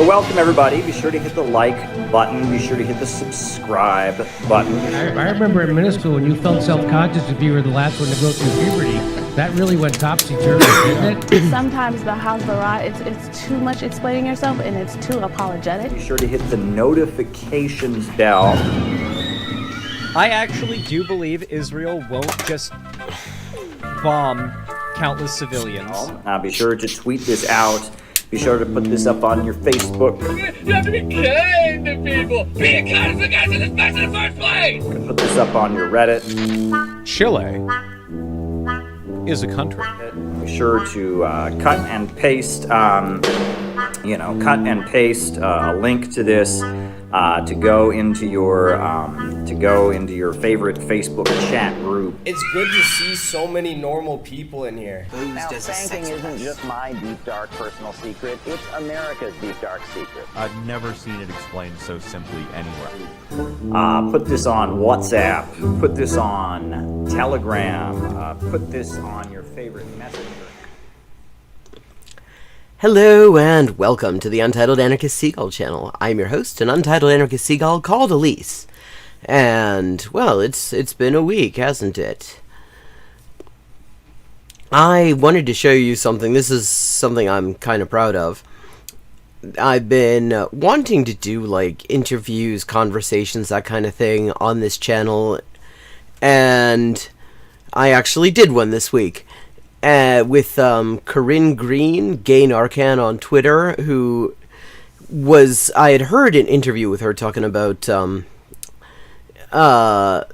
Well, welcome everybody. Be sure to hit the like button. Be sure to hit the subscribe button. I remember in middle school when you felt self-conscious if you were the last one to go through puberty. That really went topsy-turvy, didn't it? Sometimes the house variety, it's too much explaining yourself and it's too apologetic. Be sure to hit the notifications bell. I actually do believe Israel won't just bomb countless civilians. Be sure to tweet this out. Be sure to put this up on your Facebook. You have to be kind to people. Being kind is the guys in this mess in the first place. Put this up on your Reddit. Chile is a country. Be sure to cut and paste, a link to this to go into your favorite Facebook chat group. It's good to see so many normal people in here. Now, spanking isn't just my deep, dark personal secret. It's America's deep, dark secret. I've never seen it explained so simply anywhere. Put this on WhatsApp. Put this on Telegram. Put this on your favorite messenger. Hello and welcome to the Untitled Anarchist Seagull channel. I'm your host, an Untitled Anarchist Seagull called Elise. And, well, it's been a week, hasn't it? I wanted to show you something. This is something I'm kind of proud of. I've been wanting to do, like, interviews, conversations, that kind of thing on this channel. And I actually did one this week. With Corinne Green, Gay Narcan on Twitter, who was... I had heard an interview with her talking about the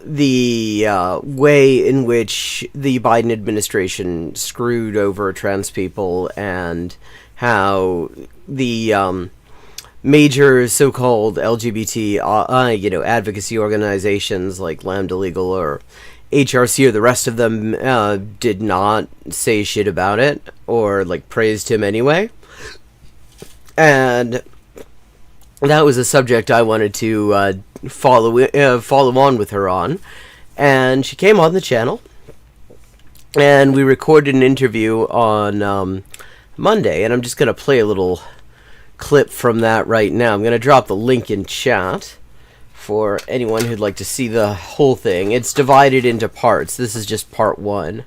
way in which the Biden administration screwed over trans people and how the major so-called LGBT advocacy organizations like Lambda Legal or HRC or the rest of them did not say shit about it or like praised him anyway. And that was a subject I wanted to follow on with her on. And she came on the channel and we recorded an interview on Monday, and I'm just going to play a little clip from that right now. I'm going to drop the link in chat for anyone who'd like to see the whole thing. It's divided into parts. This is just part one.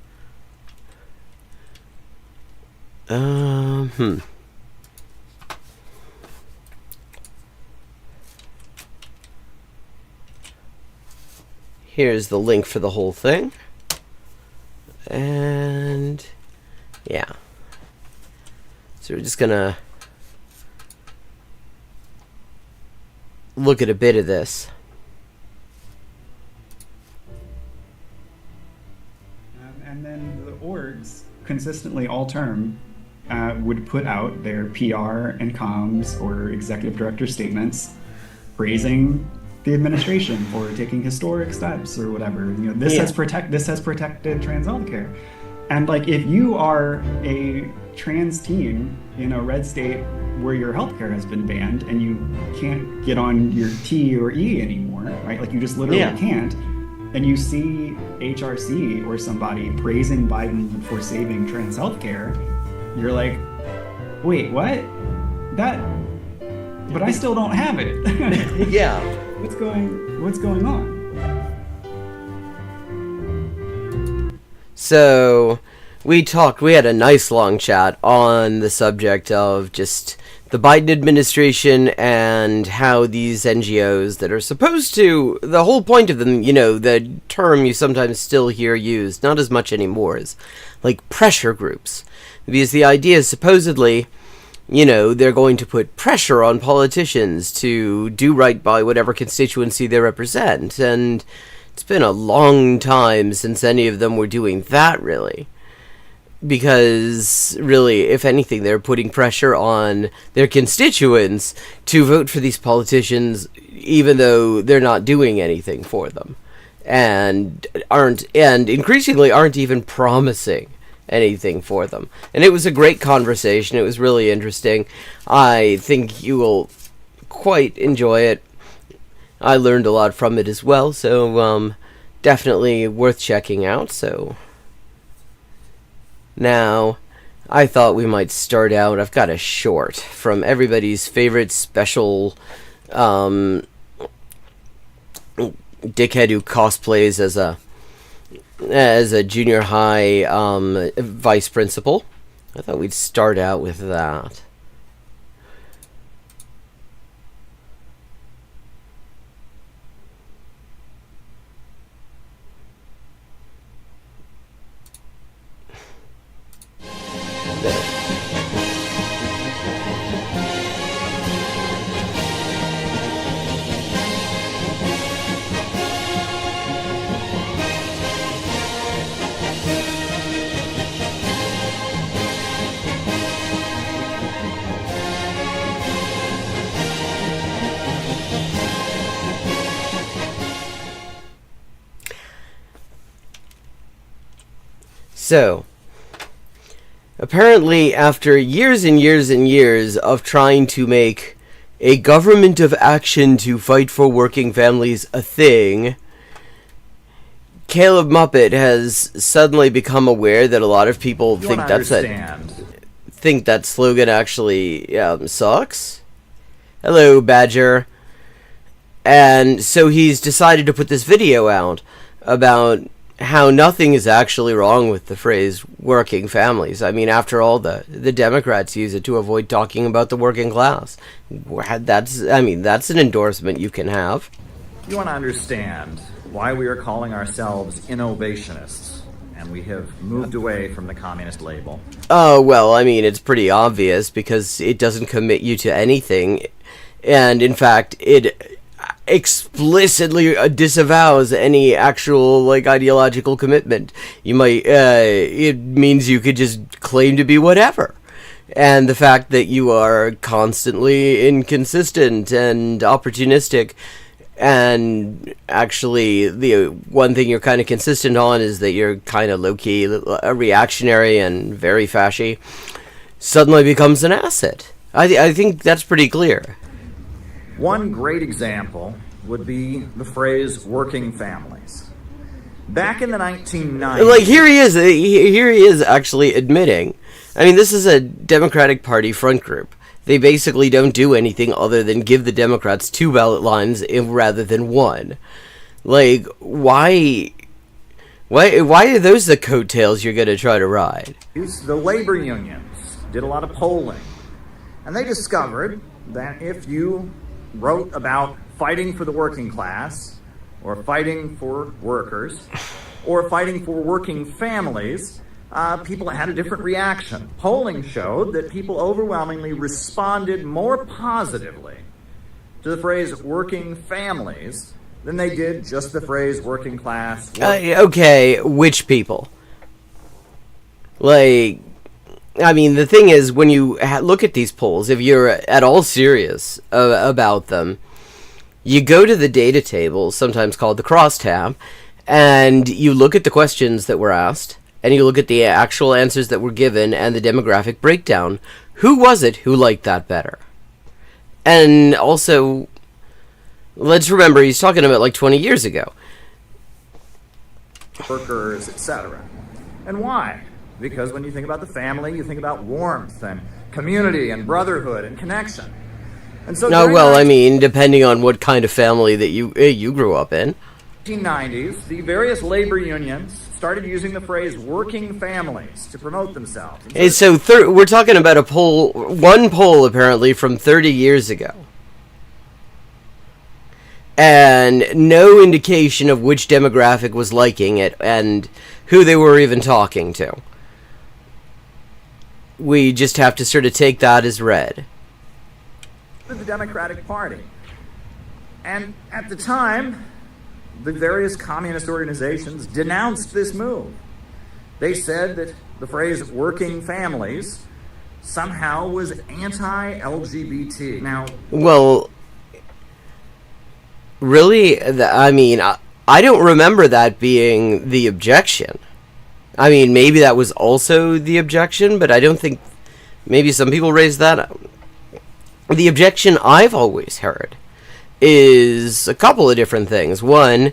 Here's the link for the whole thing. And yeah. So we're just gonna look at a bit of this. And then the orgs consistently all term would put out their PR and comms or executive director statements praising the administration for taking historic steps or whatever. This has protected trans healthcare. And like, if you are a trans teen in a red state where your healthcare has been banned and you can't get on your T or E anymore, right? Like, you just literally can't. And you see HRC or somebody praising Biden for saving trans healthcare, you're like, wait, what? But I still don't have it. Yeah. What's going on? So we had a nice long chat on the subject of just the Biden administration and how these NGOs that are supposed to, the whole point of them, the term you sometimes still hear used, not as much anymore, is like pressure groups. Because the idea is supposedly, they're going to put pressure on politicians to do right by whatever constituency they represent. And it's been a long time since any of them were doing that, really. Because, really, if anything, they're putting pressure on their constituents to vote for these politicians, even though they're not doing anything for them. And increasingly aren't even promising anything for them. And it was a great conversation. It was really interesting. I think you will quite enjoy it. I learned a lot from it as well, so definitely worth checking out. So now I thought we might start out. I've got a short from everybody's favorite special dickhead who cosplays as a junior high vice principal. I thought we'd start out with that. So, apparently after years and years and years of trying to make a government of action to fight for working families a thing, Caleb Muppet has suddenly become aware that a lot of people think that slogan actually sucks. Hello, Badger. And so he's decided to put this video out about how nothing is actually wrong with the phrase working families. I mean, after all, the Democrats use it to avoid talking about the working class. That's an endorsement you can have. You want to understand why we are calling ourselves innovationists, and we have moved away from the communist label. Oh, well, I mean, it's pretty obvious because it doesn't commit you to anything. And, in fact, it explicitly disavows any actual ideological commitment. You might it means you could just claim to be whatever, and the fact that you are constantly inconsistent and opportunistic, and actually the one thing you're kind of consistent on is that you're kind of low-key reactionary and very fashy, suddenly becomes an asset. I think that's pretty clear. One great example would be the phrase working families. Back in the 1990s... Here he is actually admitting. I mean, this is a Democratic Party front group. They basically don't do anything other than give the Democrats 2 ballot lines rather than 1. Why are those the coattails you're going to try to ride? The labor unions did a lot of polling, and they discovered that if you wrote about fighting for the working class, or fighting for workers, or fighting for working families, people had a different reaction. Polling showed that people overwhelmingly responded more positively to the phrase working families than they did just the phrase working class. Okay, which people? I mean, the thing is, when you look at these polls, if you're at all serious about them, you go to the data table, sometimes called the crosstab, and you look at the questions that were asked, and you look at the actual answers that were given and the demographic breakdown. Who was it who liked that better? And also, let's remember, he's talking about 20 years ago. Workers, etc. And why? Because when you think about the family, you think about warmth and community and brotherhood and connection. And so depending on what kind of family that you grew up in. 1990s, the various labor unions started using the phrase working families to promote themselves. And so we're talking about one poll apparently from 30 years ago. And no indication of which demographic was liking it and who they were even talking to. We just have to sort of take that as read. The Democratic Party. And at the time, the various communist organizations denounced this move. They said that the phrase working families somehow was anti-LGBT. Now, well, really, I don't remember that being the objection. I mean, maybe that was also the objection, but I don't think... Maybe some people raised that. The objection I've always heard is a couple of different things. One,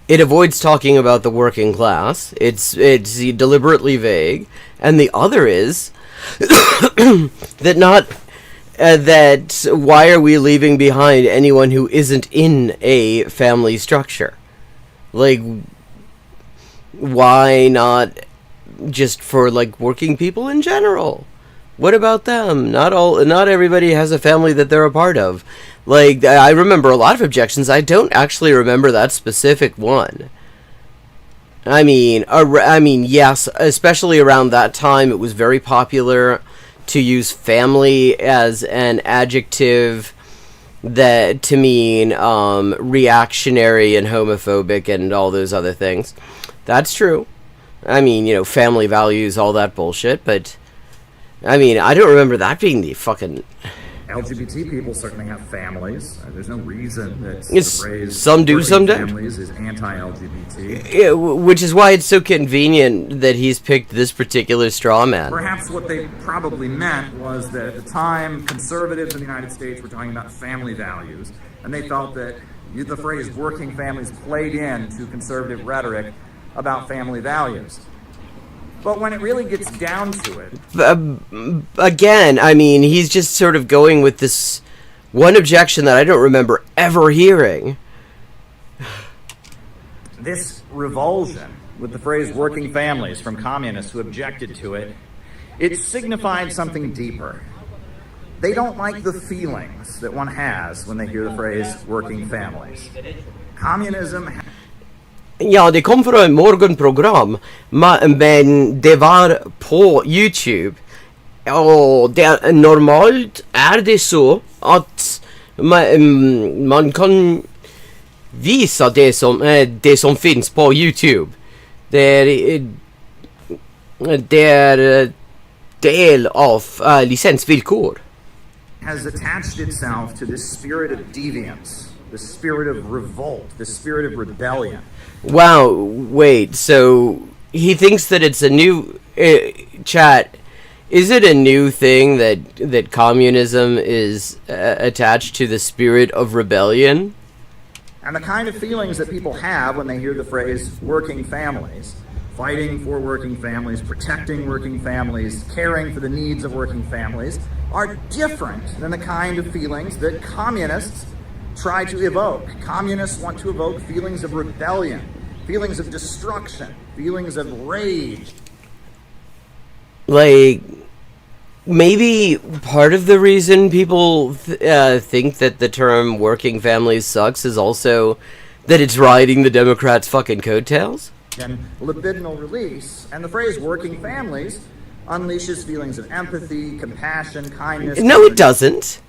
it avoids talking about the working class. It's deliberately vague. And the other is, that why are we leaving behind anyone who isn't in a family structure? Like, why not just for, like, working people in general? What about them? Not everybody has a family that they're a part of. Like, I remember a lot of objections. I don't actually remember that specific one. I mean, yes, especially around that time, it was very popular to use family as an adjective that to mean reactionary and homophobic and all those other things. That's true. I mean, you know, family values, all that bullshit, but I mean, I don't remember that being the fucking... LGBT people certainly have families. There's no reason that the phrase some do, some don't. Families is anti-LGBT. Yeah, which is why it's so convenient that he's picked this particular straw man. Perhaps what they probably meant was that at the time, conservatives in the United States were talking about family values, and they felt that the phrase working families played into conservative rhetoric about family values. But when it really gets down to it... Again, I mean, he's just sort of going with this one objection that I don't remember ever hearing. This revulsion with the phrase working families from communists who objected to it, it signified something deeper. They don't like the feelings that one has when they hear the phrase working families. Communism... Ja, det kom från ett morgonprogram, men det var på YouTube. Och normalt är det så att man kan visa det som finns på YouTube. Det är del av licensvillkor. Has attached itself to this spirit of deviance, the spirit of revolt, the spirit of rebellion. Wow, wait, so he thinks that it's a new... chat, is it a new thing that communism is attached to the spirit of rebellion? And the kind of feelings that people have when they hear the phrase working families, fighting for working families, protecting working families, caring for the needs of working families, are different than the kind of feelings that communists try to evoke. Communists want to evoke feelings of rebellion, feelings of destruction, feelings of rage. Like, maybe part of the reason people think that the term working families sucks is also that it's riding the Democrats' fucking coattails? And libidinal release, and the phrase working families unleashes feelings of empathy, compassion, kindness. No, it doesn't.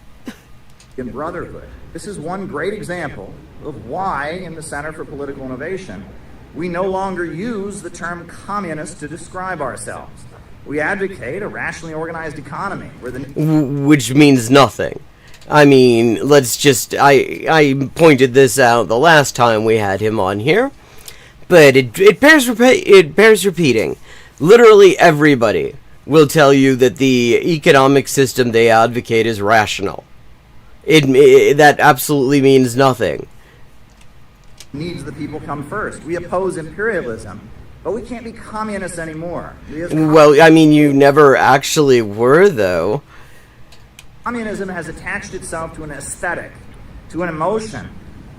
In brotherhood. This is one great example of why, in the Center for Political Innovation, we no longer use the term communist to describe ourselves. We advocate a rationally organized economy where which means nothing. I mean, let's just... I pointed this out the last time we had him on here, but it bears repeating. Literally everybody will tell you that the economic system they advocate is rational. That absolutely means nothing. Needs the people come first. We oppose imperialism, but we can't be communists anymore. Well, I mean, you never actually were, though. Communism has attached itself to an aesthetic, to an emotion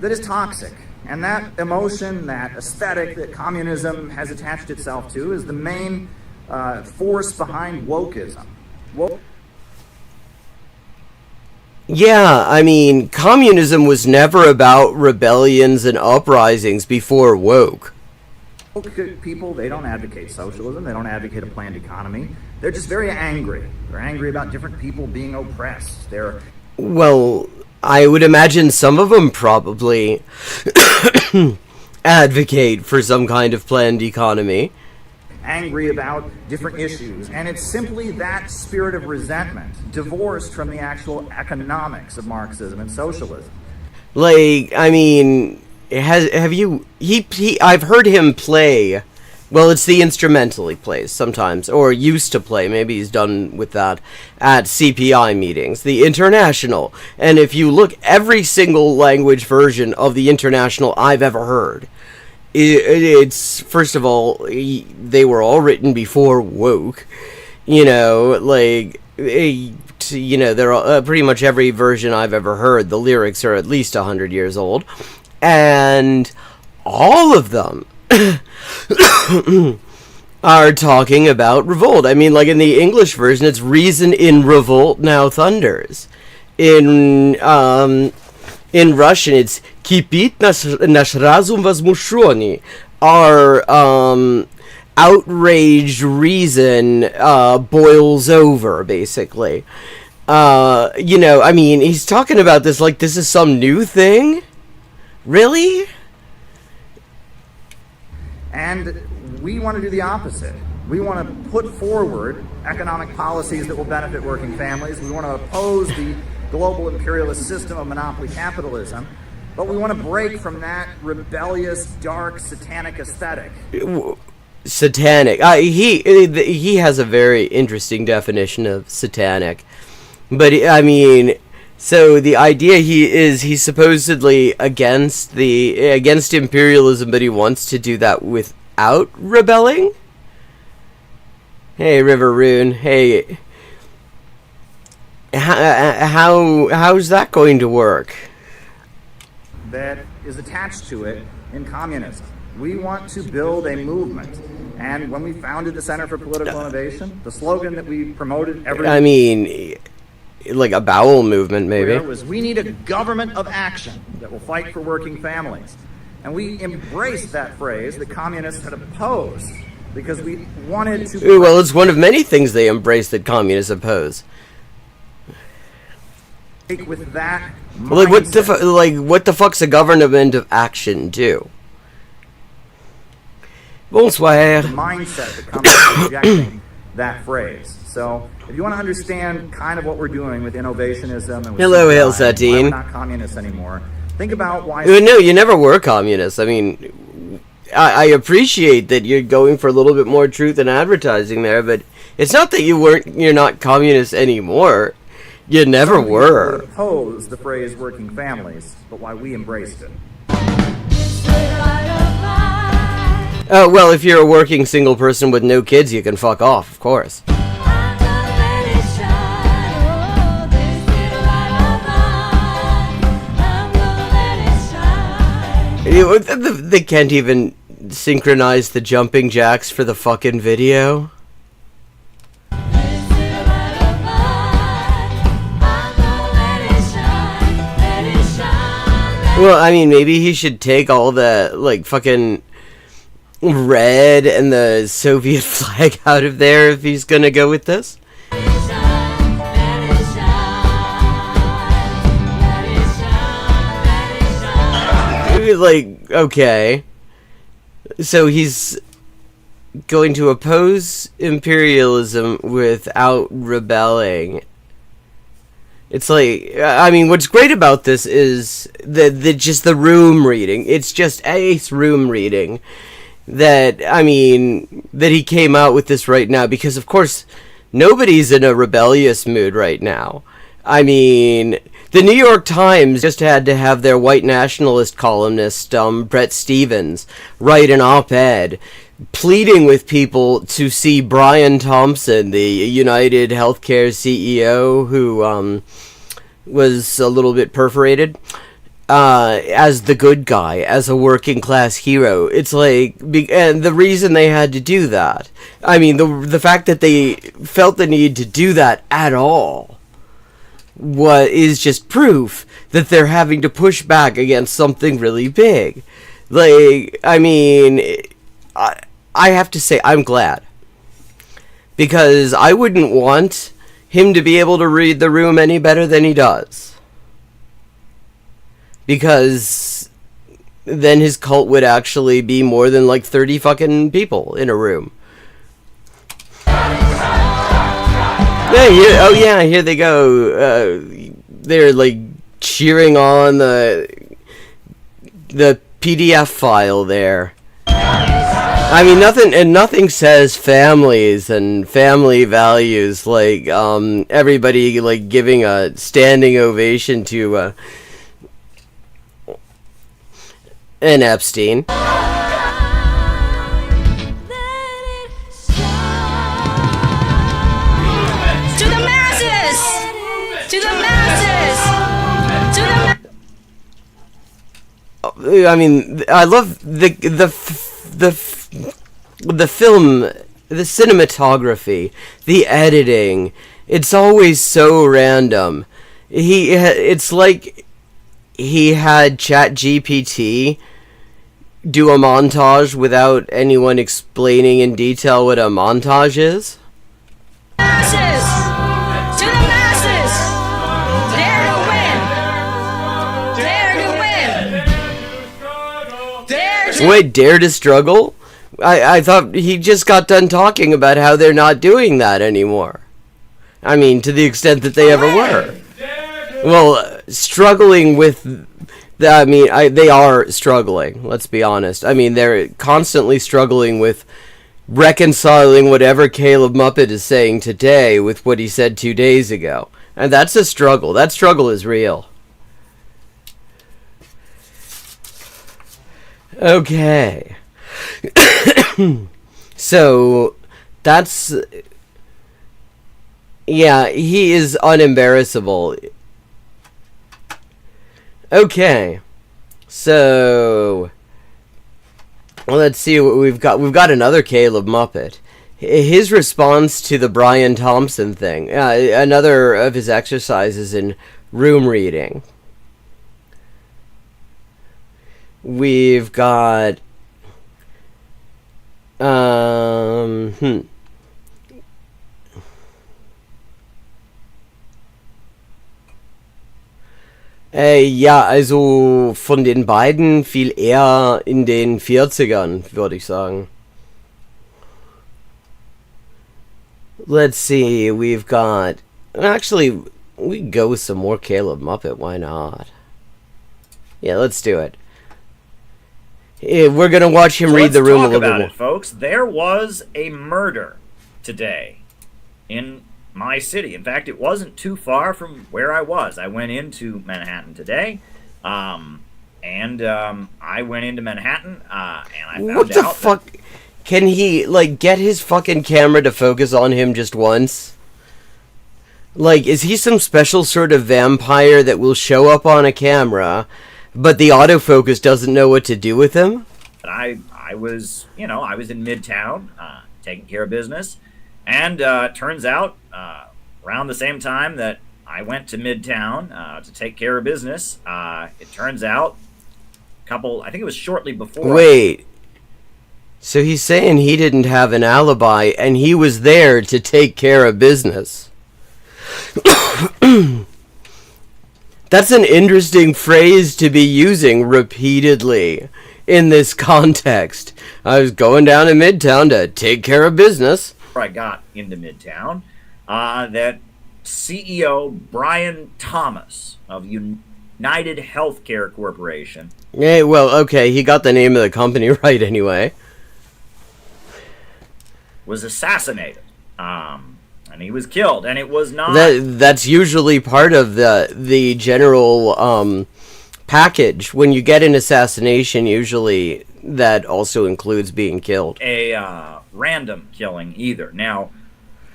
that is toxic. And that emotion, that aesthetic that communism has attached itself to is the main force behind wokeism. Yeah, I mean, communism was never about rebellions and uprisings before woke. Woke people, they don't advocate socialism, they don't advocate a planned economy. They're just very angry. They're angry about different people being oppressed. Well, I would imagine some of them probably advocate for some kind of planned economy. Angry about different issues, and it's simply that spirit of resentment, divorced from the actual economics of Marxism and socialism. Like, I mean, I've heard him play, well, it's the instrumental he plays sometimes, or used to play, maybe he's done with that, at CPI meetings, the International, and if you look, every single language version of the International I've ever heard, it's, first of all, they were all written before woke, You know, like, you know, they're pretty much every version I've ever heard, the lyrics are at least 100 years old. And all of them are talking about revolt. I mean, like in the English version, it's reason in revolt now thunders. In Russian, it's kipit nash razum возмущённый. Our outraged reason boils over, basically. You know, I mean, he's talking about this like this is some new thing? Really? And we want to do the opposite. We want to put forward economic policies that will benefit working families. We want to oppose the global imperialist system of monopoly capitalism. But we want to break from that rebellious, dark, satanic aesthetic. Satanic. He has a very interesting definition of satanic. But, I mean, so the idea he's supposedly against imperialism, but he wants to do that without rebelling? Hey, River Rune. Hey. How's that going to work? That is attached to it in communism. We want to build a movement. And when we founded the Center for Political Innovation, the slogan that we promoted I mean, like a bowel movement, maybe. Was we need a government of action that will fight for working families. And we embraced that phrase that communists had opposed because we wanted to... Ooh, well, it's one of many things they embrace that communists oppose. With that like what the fuck's a government of action do? Bonsoir. The mindset that comes from rejecting that phrase. So, if you want to understand kind of what we're doing with innovationism and with Hello, CPI, Hail why Satine. we're not communists anymore, think about why... No, you never were communists. I mean, I appreciate that you're going for a little bit more truth in advertising there, but it's not that you're not communists anymore. You never were. People oppose the phrase working families, but why we embraced it. Well, if you're a working single person with no kids, you can fuck off, of course. They can't even synchronize the jumping jacks for the fucking video. Well, I mean, maybe he should take all the, like, fucking red and the Soviet flag out of there if he's gonna go with this. Like, okay. So he's going to oppose imperialism without rebelling. It's like, I mean, what's great about this is just the room reading. It's just Ace room reading that, I mean, that he came out with this right now because, of course, nobody's in a rebellious mood right now. I mean, the New York Times just had to have their white nationalist columnist, Bret Stephens, write an op-ed pleading with people to see Brian Thompson, the United Healthcare CEO who was a little bit perforated, as the good guy, as a working class hero. It's like, and the reason they had to do that, I mean, the fact that they felt the need to do that at all is just proof that they're having to push back against something really big. Like, I mean, I have to say, I'm glad. Because I wouldn't want him to be able to read the room any better than he does. Because then his cult would actually be more than like 30 fucking people in a room. Yeah, here they go. They're like cheering on the PDF file there. I mean, nothing says families and family values like everybody like giving a standing ovation to an Epstein. I mean, I love the film, the cinematography, the editing. It's always so random. It's like he had ChatGPT do a montage without anyone explaining in detail what a montage is. Masses! To the masses! Dare to win! Dare to win! Dare to Wait, dare to struggle? I thought he just got done talking about how they're not doing that anymore. I mean, to the extent that they ever were. Well, struggling with... they are struggling, let's be honest. I mean, they're constantly struggling with reconciling whatever Caleb Muppet is saying today with what he said 2 days ago. And that's a struggle. That struggle is real. Okay. So, that's... Yeah, he is unembarrassable. Okay. So... let's see what we've got. We've got another Caleb Muppet. His response to the Brian Thompson thing. Another of his exercises in room reading. We've got... Ja, also von den beiden viel eher in den 40ern, würde ich sagen. Let's see, we've got... Actually, we can go with some more Caleb Muppet, why not? Yeah, let's do it. We're gonna watch him read the room a little bit more. Let's talk about it, folks. There was a murder today in my city. In fact, it wasn't too far from where I was. I went into Manhattan today, I went into Manhattan, and I found what the fuck? Can he, like, get his fucking camera to focus on him just once? Like, is he some special sort of vampire that will show up on a camera, but the autofocus doesn't know what to do with him? I was, I was in Midtown, taking care of business, and turns out, around the same time that I went to Midtown to take care of business, it turns out, I think it was shortly before. Wait. So he's saying he didn't have an alibi, and he was there to take care of business. That's an interesting phrase to be using repeatedly in this context. I was going down to Midtown to take care of business. I got into Midtown, that CEO Brian Thomas of United Healthcare Corporation. Yeah, well, okay, he got the name of the company right anyway. Was assassinated, and he was killed, and it was not... That's usually part of the general package. When you get an assassination, usually that also includes being killed. A random killing either. Now,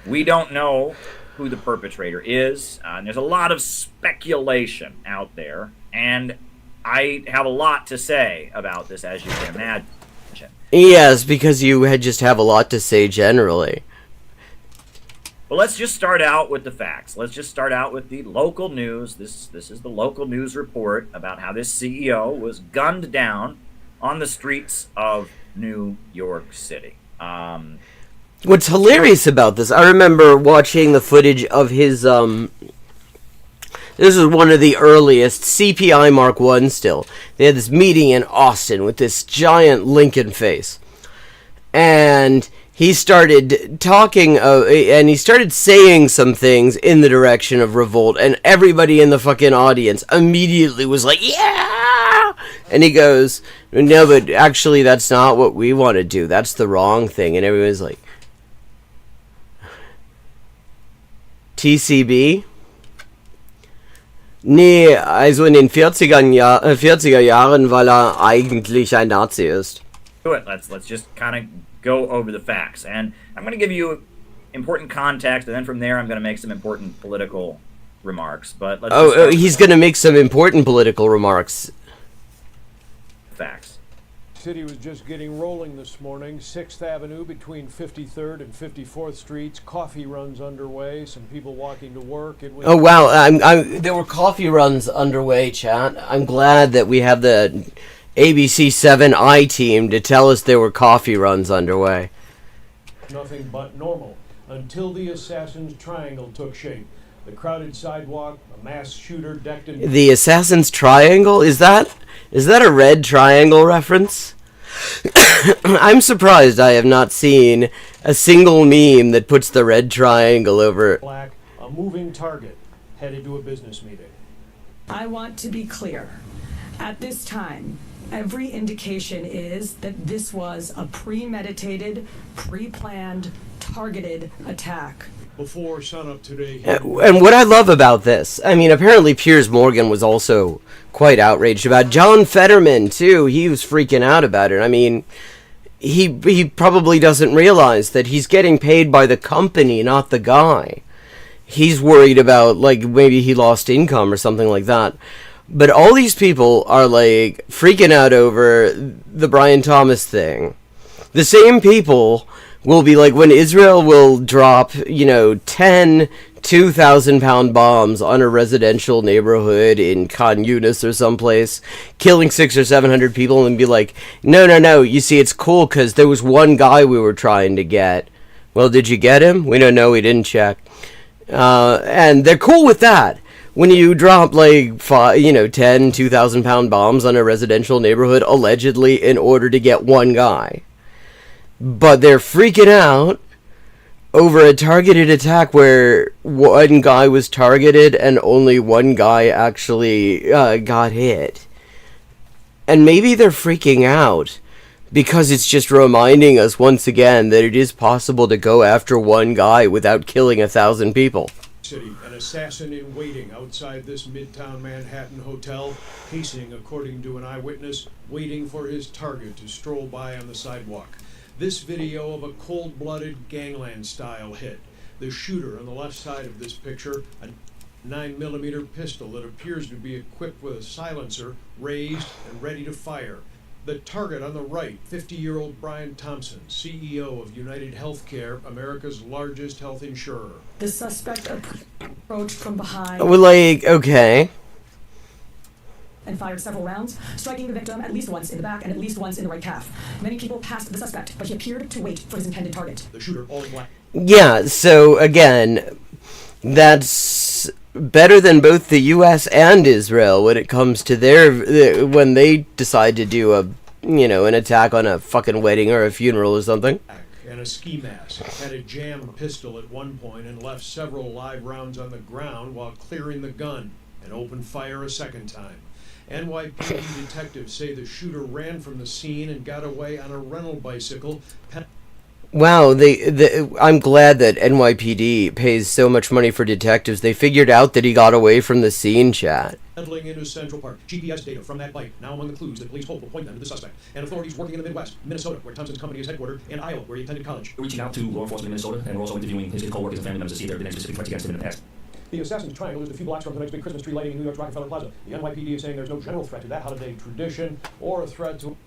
we don't know who the perpetrator is, and there's a lot of speculation out there, and I have a lot to say about this, as you can imagine. Yes, because you just have a lot to say generally. Well, let's just start out with the facts. Let's just start out with the local news. This is the local news report about how this CEO was gunned down on the streets of New York City. What's hilarious about this, I remember watching the footage of his, this is one of the earliest, CPI Mark I still. They had this meeting in Austin with this giant Lincoln face. And he started talking, and he started saying some things in the direction of revolt, and everybody in the fucking audience immediately was like, yeah! And he goes, no, but actually that's not what we want to do. That's the wrong thing. And everyone's like, TCB? Nee, also in den 40er Jahren, weil eigentlich ein Nazi ist. Let's just kind of go over the facts, and I'm going to give you important context, and then from there I'm going to make some important political remarks. But let's he's going to make some important political remarks. facts. City was just getting rolling this morning. 6th Avenue between 53rd and 54th Streets. Coffee runs underway. Some people walking to work. It was Oh wow, there were coffee runs underway, chat. I'm glad that we have the ABC7I team to tell us there were coffee runs underway. nothing but normal until the Assassin's Triangle took shape. The crowded sidewalk, a mass shooter decked in... The Assassin's Triangle? Is that a red triangle reference? I'm surprised I have not seen a single meme that puts the red triangle over it. Black, a moving target, headed to a business meeting. I want to be clear. At this time, every indication is that this was a premeditated, pre-planned, targeted attack. Before sunup today... And what I love about this, I mean, apparently Piers Morgan was also quite outraged about it. John Fetterman, too, he was freaking out about it. I mean, he probably doesn't realize that he's getting paid by the company, not the guy. He's worried about, like, maybe he lost income or something like that. But all these people are, like, freaking out over the Brian Thomas thing. The same people will be like, when Israel will drop, 10 2,000-pound bombs on a residential neighborhood in Khan Yunis or someplace, killing 600 or 700 people, and be like, no, you see, it's cool because there was one guy we were trying to get. Well, did you get him? We don't know, we didn't check. And they're cool with that. When you drop, 10 2,000-pound bombs on a residential neighborhood, allegedly, in order to get one guy. But they're freaking out over a targeted attack where one guy was targeted and only one guy actually got hit. And maybe they're freaking out because it's just reminding us once again that it is possible to go after one guy without killing 1,000 people. City, an assassin in waiting outside this Midtown Manhattan hotel, pacing, according to an eyewitness, waiting for his target to stroll by on the sidewalk. This video of a cold-blooded gangland-style hit. The shooter on the left side of this picture, a 9mm pistol that appears to be equipped with a silencer, raised and ready to fire. The target on the right, 50-year-old Brian Thompson, CEO of United Healthcare, America's largest health insurer. The suspect approached from behind. Okay. And fired several rounds, striking the victim at least once in the back and at least once in the right calf. Many people passed the suspect, but he appeared to wait for his intended target. The shooter, all in black. Yeah, so again, that's better than both the U.S. and Israel when it comes to when they decide to do an attack on a fucking wedding or a funeral or something. And a ski mask, had a jammed pistol at one point and left several live rounds on the ground while clearing the gun and opened fire a second time. NYPD detectives say the shooter ran from the scene and got away on a rental bicycle. Wow, I'm glad that NYPD pays so much money for detectives. They figured out that he got away from the scene, chat. Pedaling into Central Park. GPS data from that bike now among the clues that police hope will point them to the suspect. And authorities working in the Midwest, Minnesota, where Thompson's company is headquartered, and Iowa, where he attended college. We're reaching out to law enforcement in Minnesota, and we're also interviewing his co-workers and family members to see if there have been any specific threats against him in the past. The Assassin's Triangle is a few blocks from tonight's big Christmas tree lighting in New York's Rockefeller Plaza. The NYPD is saying there's no general threat to that holiday tradition or a threat to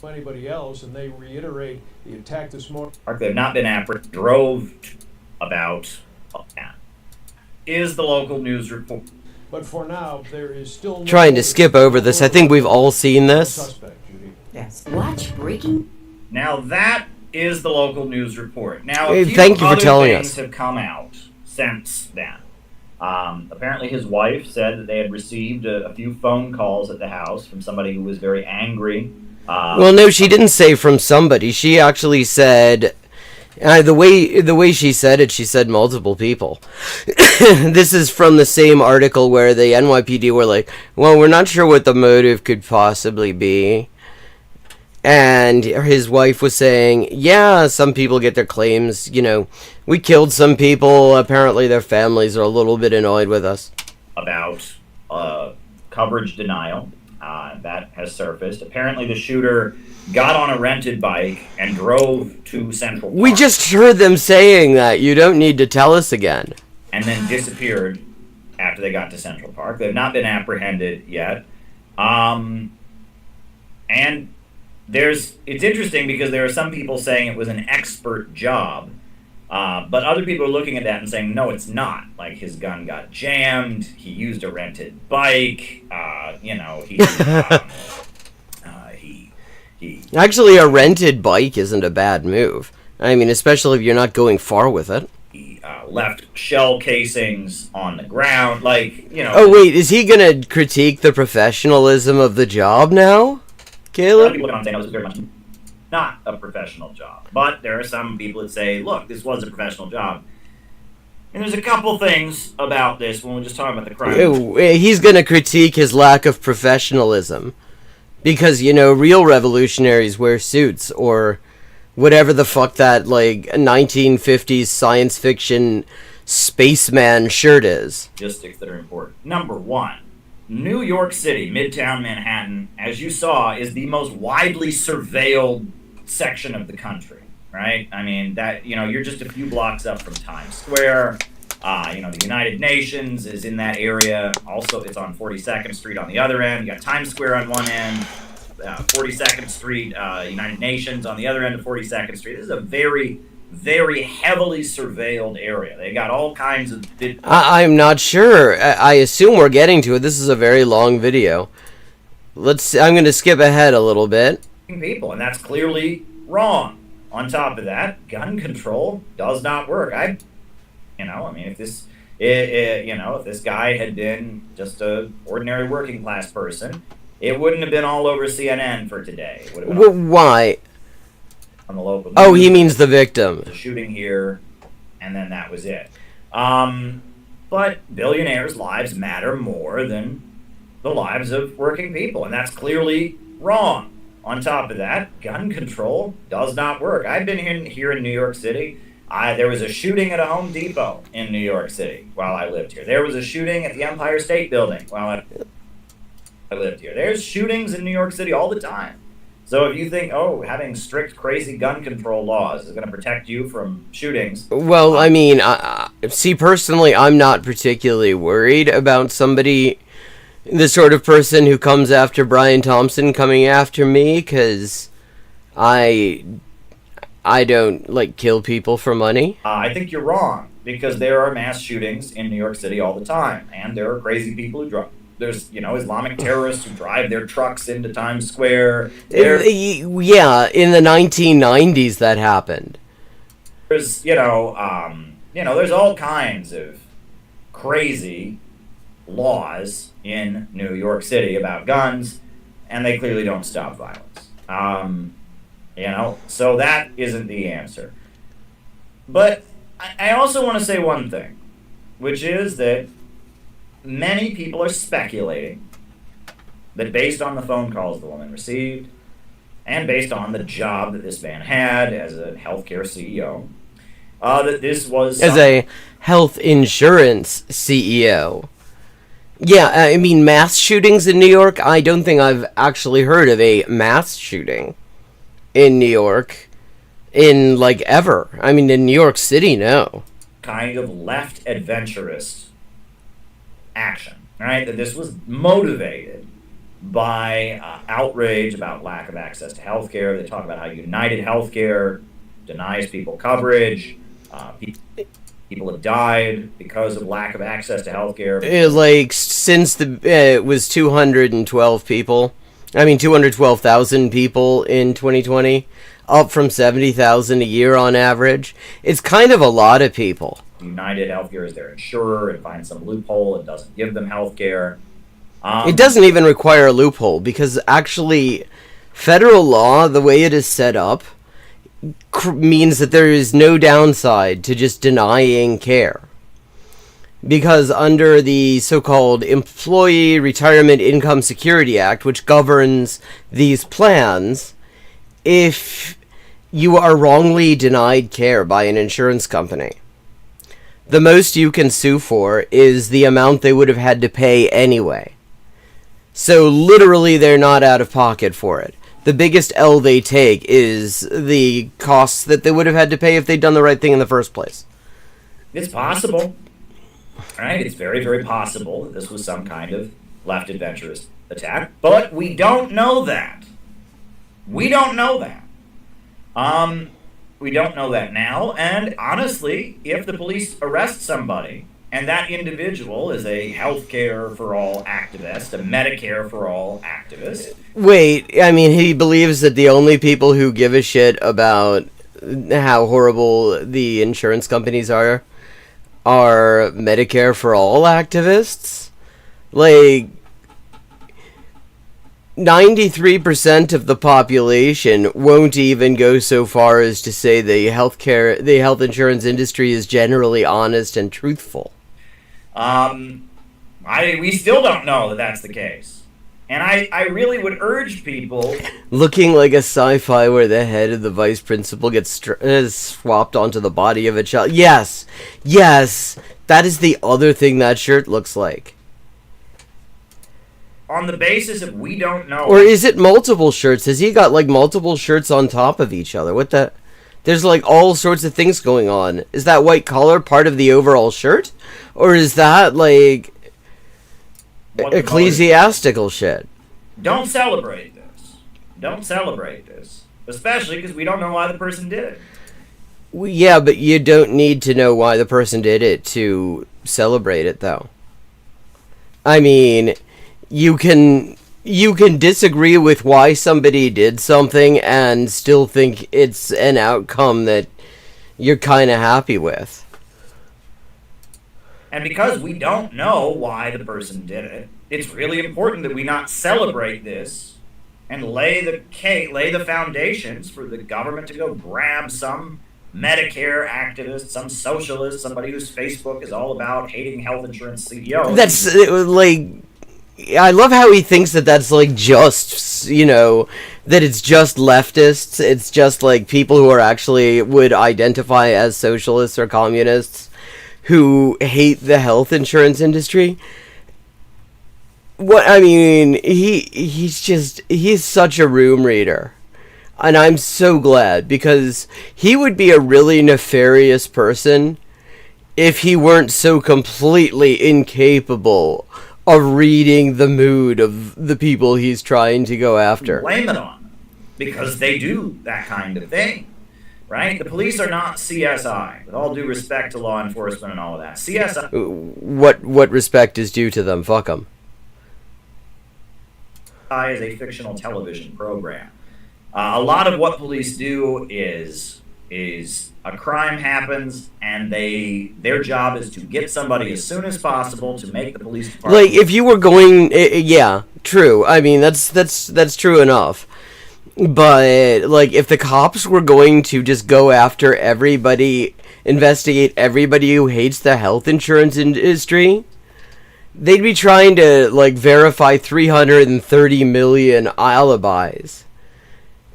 anybody else, and they reiterate the attack this morning. They have not been apprehended. Drove about is the local news report. But for now, there is still trying to skip over this. I think we've all seen this. Yes. Watch breaking. Now that is the local news report. Now thank you for telling us. Things have come out since then. Apparently his wife said that they had received a few phone calls at the house from somebody who was very angry. Well, no, she didn't say from somebody. She actually said, the way she said it, she said multiple people. This is from the same article where the NYPD were like, well, we're not sure what the motive could possibly be. And his wife was saying, yeah, some people get their claims, we killed some people, apparently their families are a little bit annoyed with us. About coverage denial, that has surfaced. Apparently the shooter got on a rented bike and drove to Central Park. We just heard them saying that, you don't need to tell us again. And then disappeared after they got to Central Park. They've not been apprehended yet. And And it's interesting because there are some people saying it was an expert job, but other people are looking at that and saying, no, it's not. Like, his gun got jammed, he used a rented bike, Actually, a rented bike isn't a bad move. I mean, especially if you're not going far with it. He left shell casings on the ground, Oh, wait, is he gonna critique the professionalism of the job now, Caleb? People don't say no, this is very much not a professional job. But there are some people that say, look, this was a professional job. And there's a couple things about this when we're just talking about the crime. He's gonna critique his lack of professionalism. Because, real revolutionaries wear suits, or whatever the fuck that, 1950s science fiction spaceman shirt is. Logistics that are important. Number one, New York City, Midtown Manhattan, as you saw, is the most widely surveilled section of the country, right? I mean, you're just a few blocks up from Times Square. The United Nations is in that area. Also, it's on 42nd Street on the other end. You got Times Square on one end, 42nd Street, United Nations on the other end of 42nd Street. This is a very, very heavily surveilled area. They got all kinds of... I'm not sure. I assume we're getting to it. This is a very long video. I'm going to skip ahead a little bit. People, and that's clearly wrong. On top of that, gun control does not work. If this guy had been just a ordinary working class person, it wouldn't have been all over CNN for today. It would have been why? On the local news. Oh, he means the victim. The shooting here, and then that was it. But billionaires' lives matter more than the lives of working people, and that's clearly wrong. On top of that, gun control does not work. I've been here in New York City. There was a shooting at a Home Depot in New York City while I lived here. There was a shooting at the Empire State Building while I lived here. There's shootings in New York City all the time. So if you think, having strict, crazy gun control laws is going to protect you from shootings... Well, I mean, personally, I'm not particularly worried about somebody... the sort of person who comes after Brian Thompson coming after me, because I don't, kill people for money. I think you're wrong, because there are mass shootings in New York City all the time, and there are crazy people who drive. There's, Islamic terrorists who drive their trucks into Times Square. Yeah, in the 1990s that happened. There's, there's all kinds of crazy laws in New York City about guns, and they clearly don't stop violence. So that isn't the answer. But I also want to say one thing, which is that many people are speculating that based on the phone calls the woman received, and based on the job that this man had as a healthcare CEO, that this was... As a health insurance CEO. Yeah, I mean, mass shootings in New York, I don't think I've actually heard of a mass shooting in New York in, ever. I mean, in New York City, no. Kind of left adventurous action, right? That this was motivated by outrage about lack of access to healthcare. They talk about how United Healthcare denies people coverage. People have died because of lack of access to healthcare. Since it was 212 people. I mean, 212,000 people in 2020, up from 70,000 a year on average. It's kind of a lot of people. United Healthcare is their insurer and finds some loophole and doesn't give them healthcare. It doesn't even require a loophole, because actually, federal law, the way it is set up, means that there is no downside to just denying care. Because under the so-called Employee Retirement Income Security Act, which governs these plans, if you are wrongly denied care by an insurance company, the most you can sue for is the amount they would have had to pay anyway. So literally they're not out of pocket for it. The biggest L they take is the costs that they would have had to pay if they'd done the right thing in the first place. It's possible. Right? It's very, very possible that this was some kind of left adventurous attack, but we don't know that. We don't know that. We don't know that now, and honestly, if the police arrest somebody, and that individual is a healthcare for all activist, a Medicare for all activist... Wait, I mean, he believes that the only people who give a shit about how horrible the insurance companies are Medicare for all activists? Like, 93% of the population won't even go so far as to say the health insurance industry is generally honest and truthful. We still don't know that that's the case. And I really would urge people... Looking like a sci-fi where the head of the vice principal gets swapped onto the body of a child. Yes! Yes! That is the other thing that shirt looks like. On the basis of we don't know... Or is it multiple shirts? Has he got, like, multiple shirts on top of each other? What the... There's, like, all sorts of things going on. Is that white collar part of the overall shirt? Or is that, like... ecclesiastical shit? Don't celebrate this. Don't celebrate this. Especially because we don't know why the person did it. Yeah, but you don't need to know why the person did it to celebrate it, though. I mean... You can disagree with why somebody did something and still think it's an outcome that you're kind of happy with. And because we don't know why the person did it, it's really important that we not celebrate this and lay the foundations for the government to go grab some Medicare activist, some socialist, somebody whose Facebook is all about hating health insurance CEOs. That's like... I love how he thinks that that's, like, just, you know, that it's just leftists. It's just, like, people who are actually would identify as socialists or communists who hate the health insurance industry. What, I mean, he's such a room reader. And I'm so glad, because he would be a really nefarious person if he weren't so completely incapable of reading the mood of the people he's trying to go after. Blame it on them, because they do that kind of thing, right? The police are not CSI, with all due respect to law enforcement and all of that. CSI... What respect is due to them? Fuck them. Is a fictional television program. A lot of what police do is a crime happens, and their job is to get somebody as soon as possible to make the police department... Like, if you were going... yeah, true. I mean, that's true enough. But, like, if the cops were going to just go after everybody, investigate everybody who hates the health insurance industry, they'd be trying to, like, verify 330 million alibis.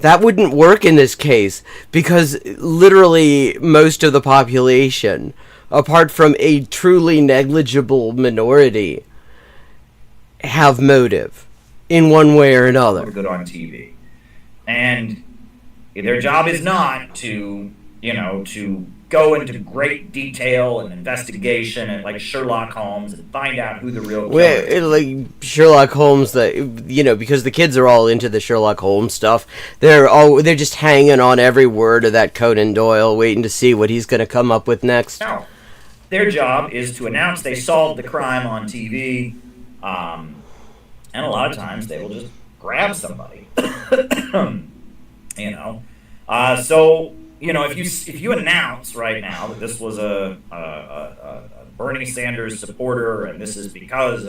That wouldn't work in this case, because literally most of the population, apart from a truly negligible minority, have motive in one way or another. Good on TV. And their job is not to, to go into great detail and investigation and like Sherlock Holmes and find out who the real killer is. Like Sherlock Holmes, because the kids are all into the Sherlock Holmes stuff, they're just hanging on every word of that Conan Doyle, waiting to see what he's going to come up with next. No, their job is to announce they solved the crime on TV, and a lot of times they will just grab somebody, so. If you announce right now that this was a Bernie Sanders supporter and this is because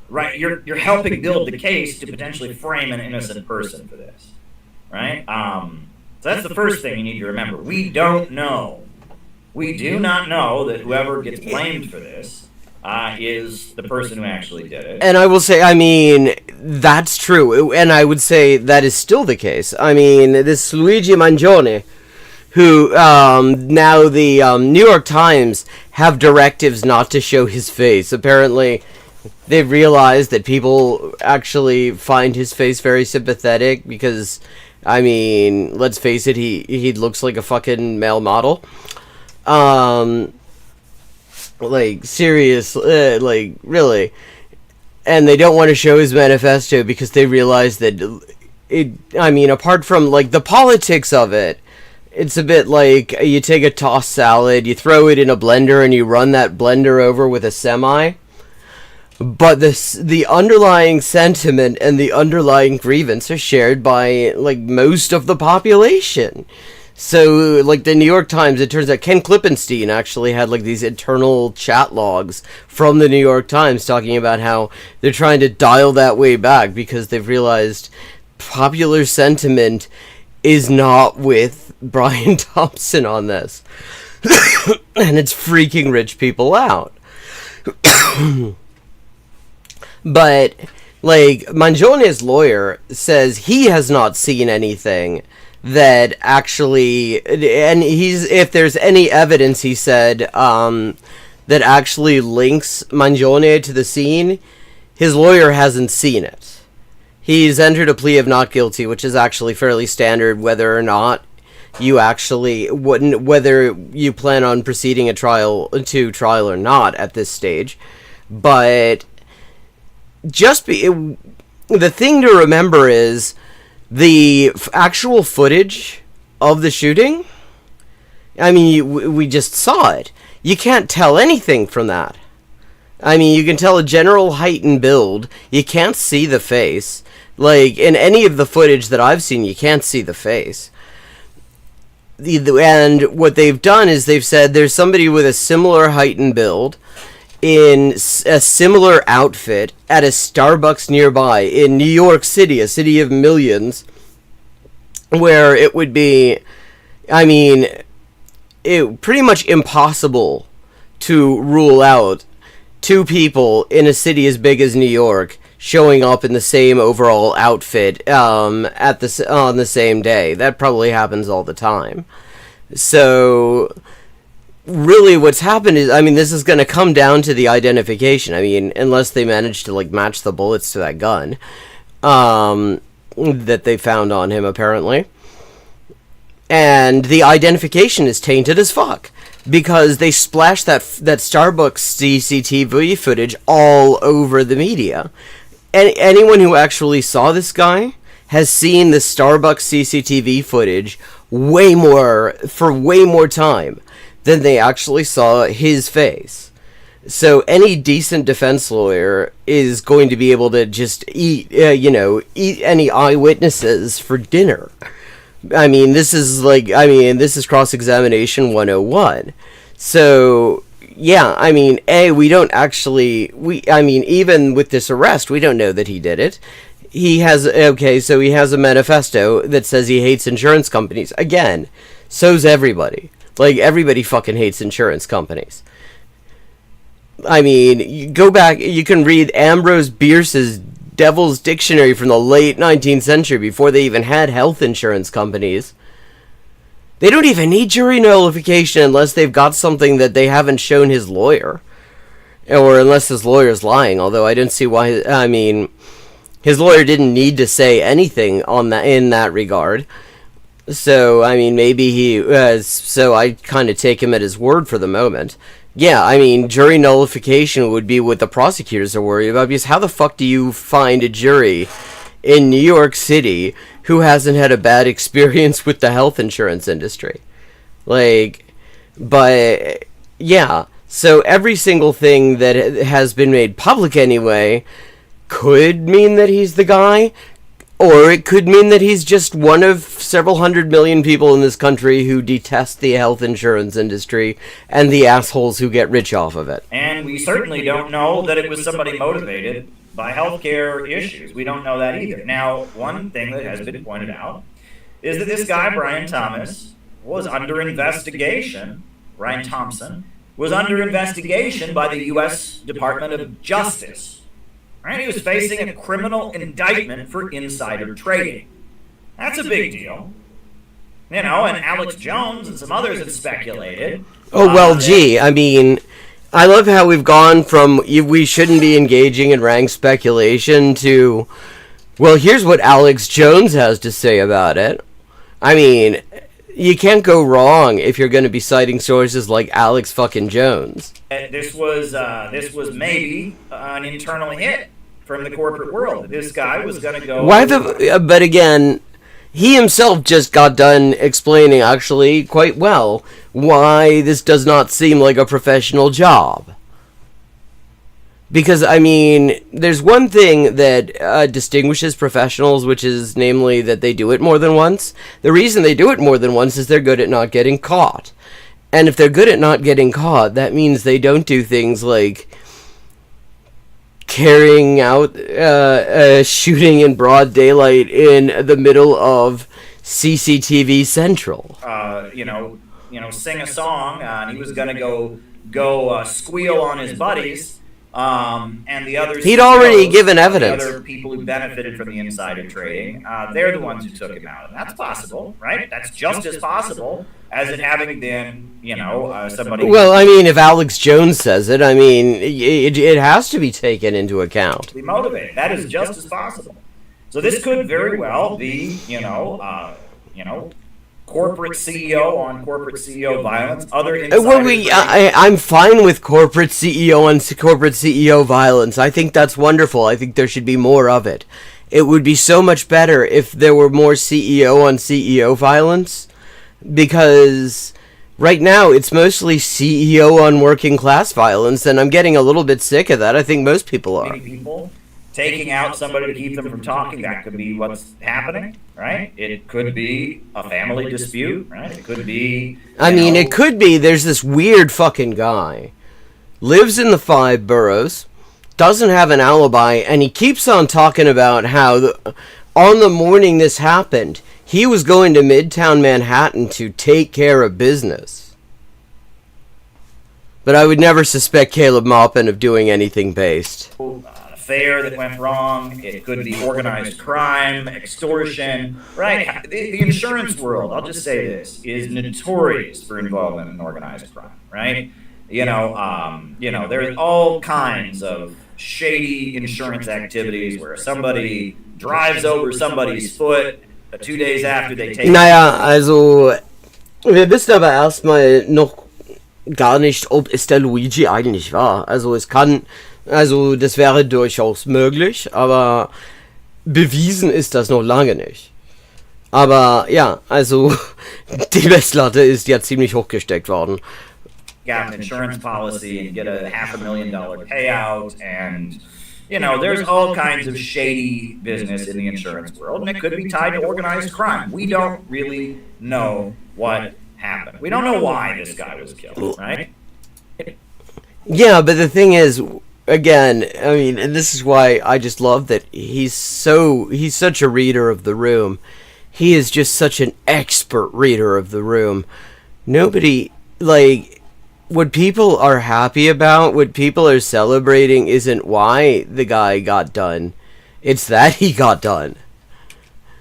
right, you're helping build the case to potentially frame an innocent person for this, right? So that's the first thing you need to remember. We don't know. We do not know that whoever gets blamed for this is the person who actually did it. And I will say, I mean, that's true, and I would say that is still the case. I mean, this Luigi Mangione, who now the New York Times have directives not to show his face. Apparently, they've realized that people actually find his face very sympathetic because, I mean, let's face it, he looks like a fucking male model. Like, serious, like, really. And they don't want to show his manifesto because they realize that apart from, like, the politics of it, it's a bit like you take a tossed salad, you throw it in a blender, and you run that blender over with a semi. But the underlying sentiment and the underlying grievance are shared by, like, most of the population. So, like, the New York Times, it turns out Ken Klippenstein actually had, like, these internal chat logs from the New York Times talking about how they're trying to dial that way back because they've realized popular sentiment is not with Brian Thompson on this. And it's freaking rich people out. But, like, Mangione's lawyer says he has not seen anything that actually, and if there's any evidence, he said, that actually links Mangione to the scene, his lawyer hasn't seen it. He's entered a plea of not guilty, which is actually fairly standard, whether or not you actually whether you plan on proceeding to trial or not at this stage. But the thing to remember is the actual footage of the shooting. I mean, we just saw it. You can't tell anything from that. I mean, you can tell a general height and build. You can't see the face. Like, in any of the footage that I've seen, you can't see the face. And what they've done is they've said there's somebody with a similar height and build in a similar outfit at a Starbucks nearby in New York City, a city of millions, where it would be, I mean, pretty much impossible to rule out two people in a city as big as New York showing up in the same overall outfit on the same day. That probably happens all the time. So really what's happened is, I mean, this is going to come down to the identification. I mean, unless they manage to, like, match the bullets to that gun that they found on him, apparently. And the identification is tainted as fuck, because they splashed that Starbucks CCTV footage all over the media. And anyone who actually saw this guy has seen the Starbucks CCTV footage for way more time than they actually saw his face. So any decent defense lawyer is going to be able to just eat any eyewitnesses for dinner. I mean, this is cross-examination 101. So, yeah, I mean, even with this arrest, we don't know that he did it. He has a manifesto that says he hates insurance companies. Again, so's everybody. Like, everybody fucking hates insurance companies. I mean, you go back, you can read Ambrose Bierce's Devil's Dictionary from the late 19th century, before they even had health insurance companies. They don't even need jury nullification unless they've got something that they haven't shown his lawyer. Or unless his lawyer's lying, although I don't see why, his lawyer didn't need to say anything in that regard. So, I mean, maybe so I kind of take him at his word for the moment. Yeah, I mean, jury nullification would be what the prosecutors are worried about, because how the fuck do you find a jury in New York City who hasn't had a bad experience with the health insurance industry? Like, but, yeah, so every single thing that has been made public anyway could mean that he's the guy, or it could mean that he's just one of several 100 million people in this country who detest the health insurance industry and the assholes who get rich off of it. And we certainly don't know that it was somebody motivated by healthcare issues. We don't know that either. Now, one thing that has been pointed out is that this guy, Brian Thompson, was under investigation by the U.S. Department of Justice. Right? He was facing a criminal indictment for insider trading. That's a big deal. You know, and Alex Jones and some others have speculated. Oh, well, gee, I mean, I love how we've gone from we shouldn't be engaging in rank speculation to, well, here's what Alex Jones has to say about it. I mean, you can't go wrong if you're going to be citing sources like Alex fucking Jones. This was maybe an internal hit from the corporate world. This guy was going to go. Why the? But again, he himself just got done explaining, actually, quite well, why this does not seem like a professional job. Because, I mean, there's one thing that distinguishes professionals, which is namely that they do it more than once. The reason they do it more than once is they're good at not getting caught. And if they're good at not getting caught, that means they don't do things like carrying out shooting in broad daylight in the middle of CCTV Central. Sing a song, and he was going to go squeal on his buddies. And the others. He'd already given evidence. The other people who benefited from the insider trading, they're the ones who took him out. And that's possible, right? That's just as possible as it having been, somebody. Well, I mean, if Alex Jones says it, I mean, it has to be taken into account. Be motivated. That is just as possible. So this could very well be, corporate CEO on corporate CEO violence, other insider I'm fine with corporate CEO on corporate CEO violence. I think that's wonderful. I think there should be more of it. It would be so much better if there were more CEO on CEO violence, because right now it's mostly CEO on working class violence, and I'm getting a little bit sick of that. I think most people are. Many people taking out somebody to keep them from talking, that could be what's happening, right? It could be a family dispute, right? It could be... it could be there's this weird fucking guy, lives in the 5 boroughs, doesn't have an alibi, and he keeps on talking about how on the morning this happened, he was going to Midtown Manhattan to take care of business. But I would never suspect Caleb Muppet of doing anything based. Affair that went wrong. It could be organized crime, extortion, right? The insurance world, I'll just say this, is notorious for involvement in organized crime, right? There's all kinds of shady insurance activities where somebody drives over somebody's foot 2 days after they take Naja, also, wir wissen aber erstmal noch gar nicht, ob es der Luigi eigentlich war. Also das wäre durchaus möglich, aber bewiesen ist das noch lange nicht. Aber ja, also die Messlatte ist ja ziemlich hochgesteckt worden. Got an insurance policy and get a $500,000 payout, and there's all kinds of shady business in the insurance world, and it could be tied to organized crime. We don't really know what happened. We don't know why this guy was killed, right? Yeah, but the thing is, again, I mean, and this is why I just love that he's such a reader of the room. He is just such an expert reader of the room. Nobody, what people are happy about, what people are celebrating isn't why the guy got done. It's that he got done.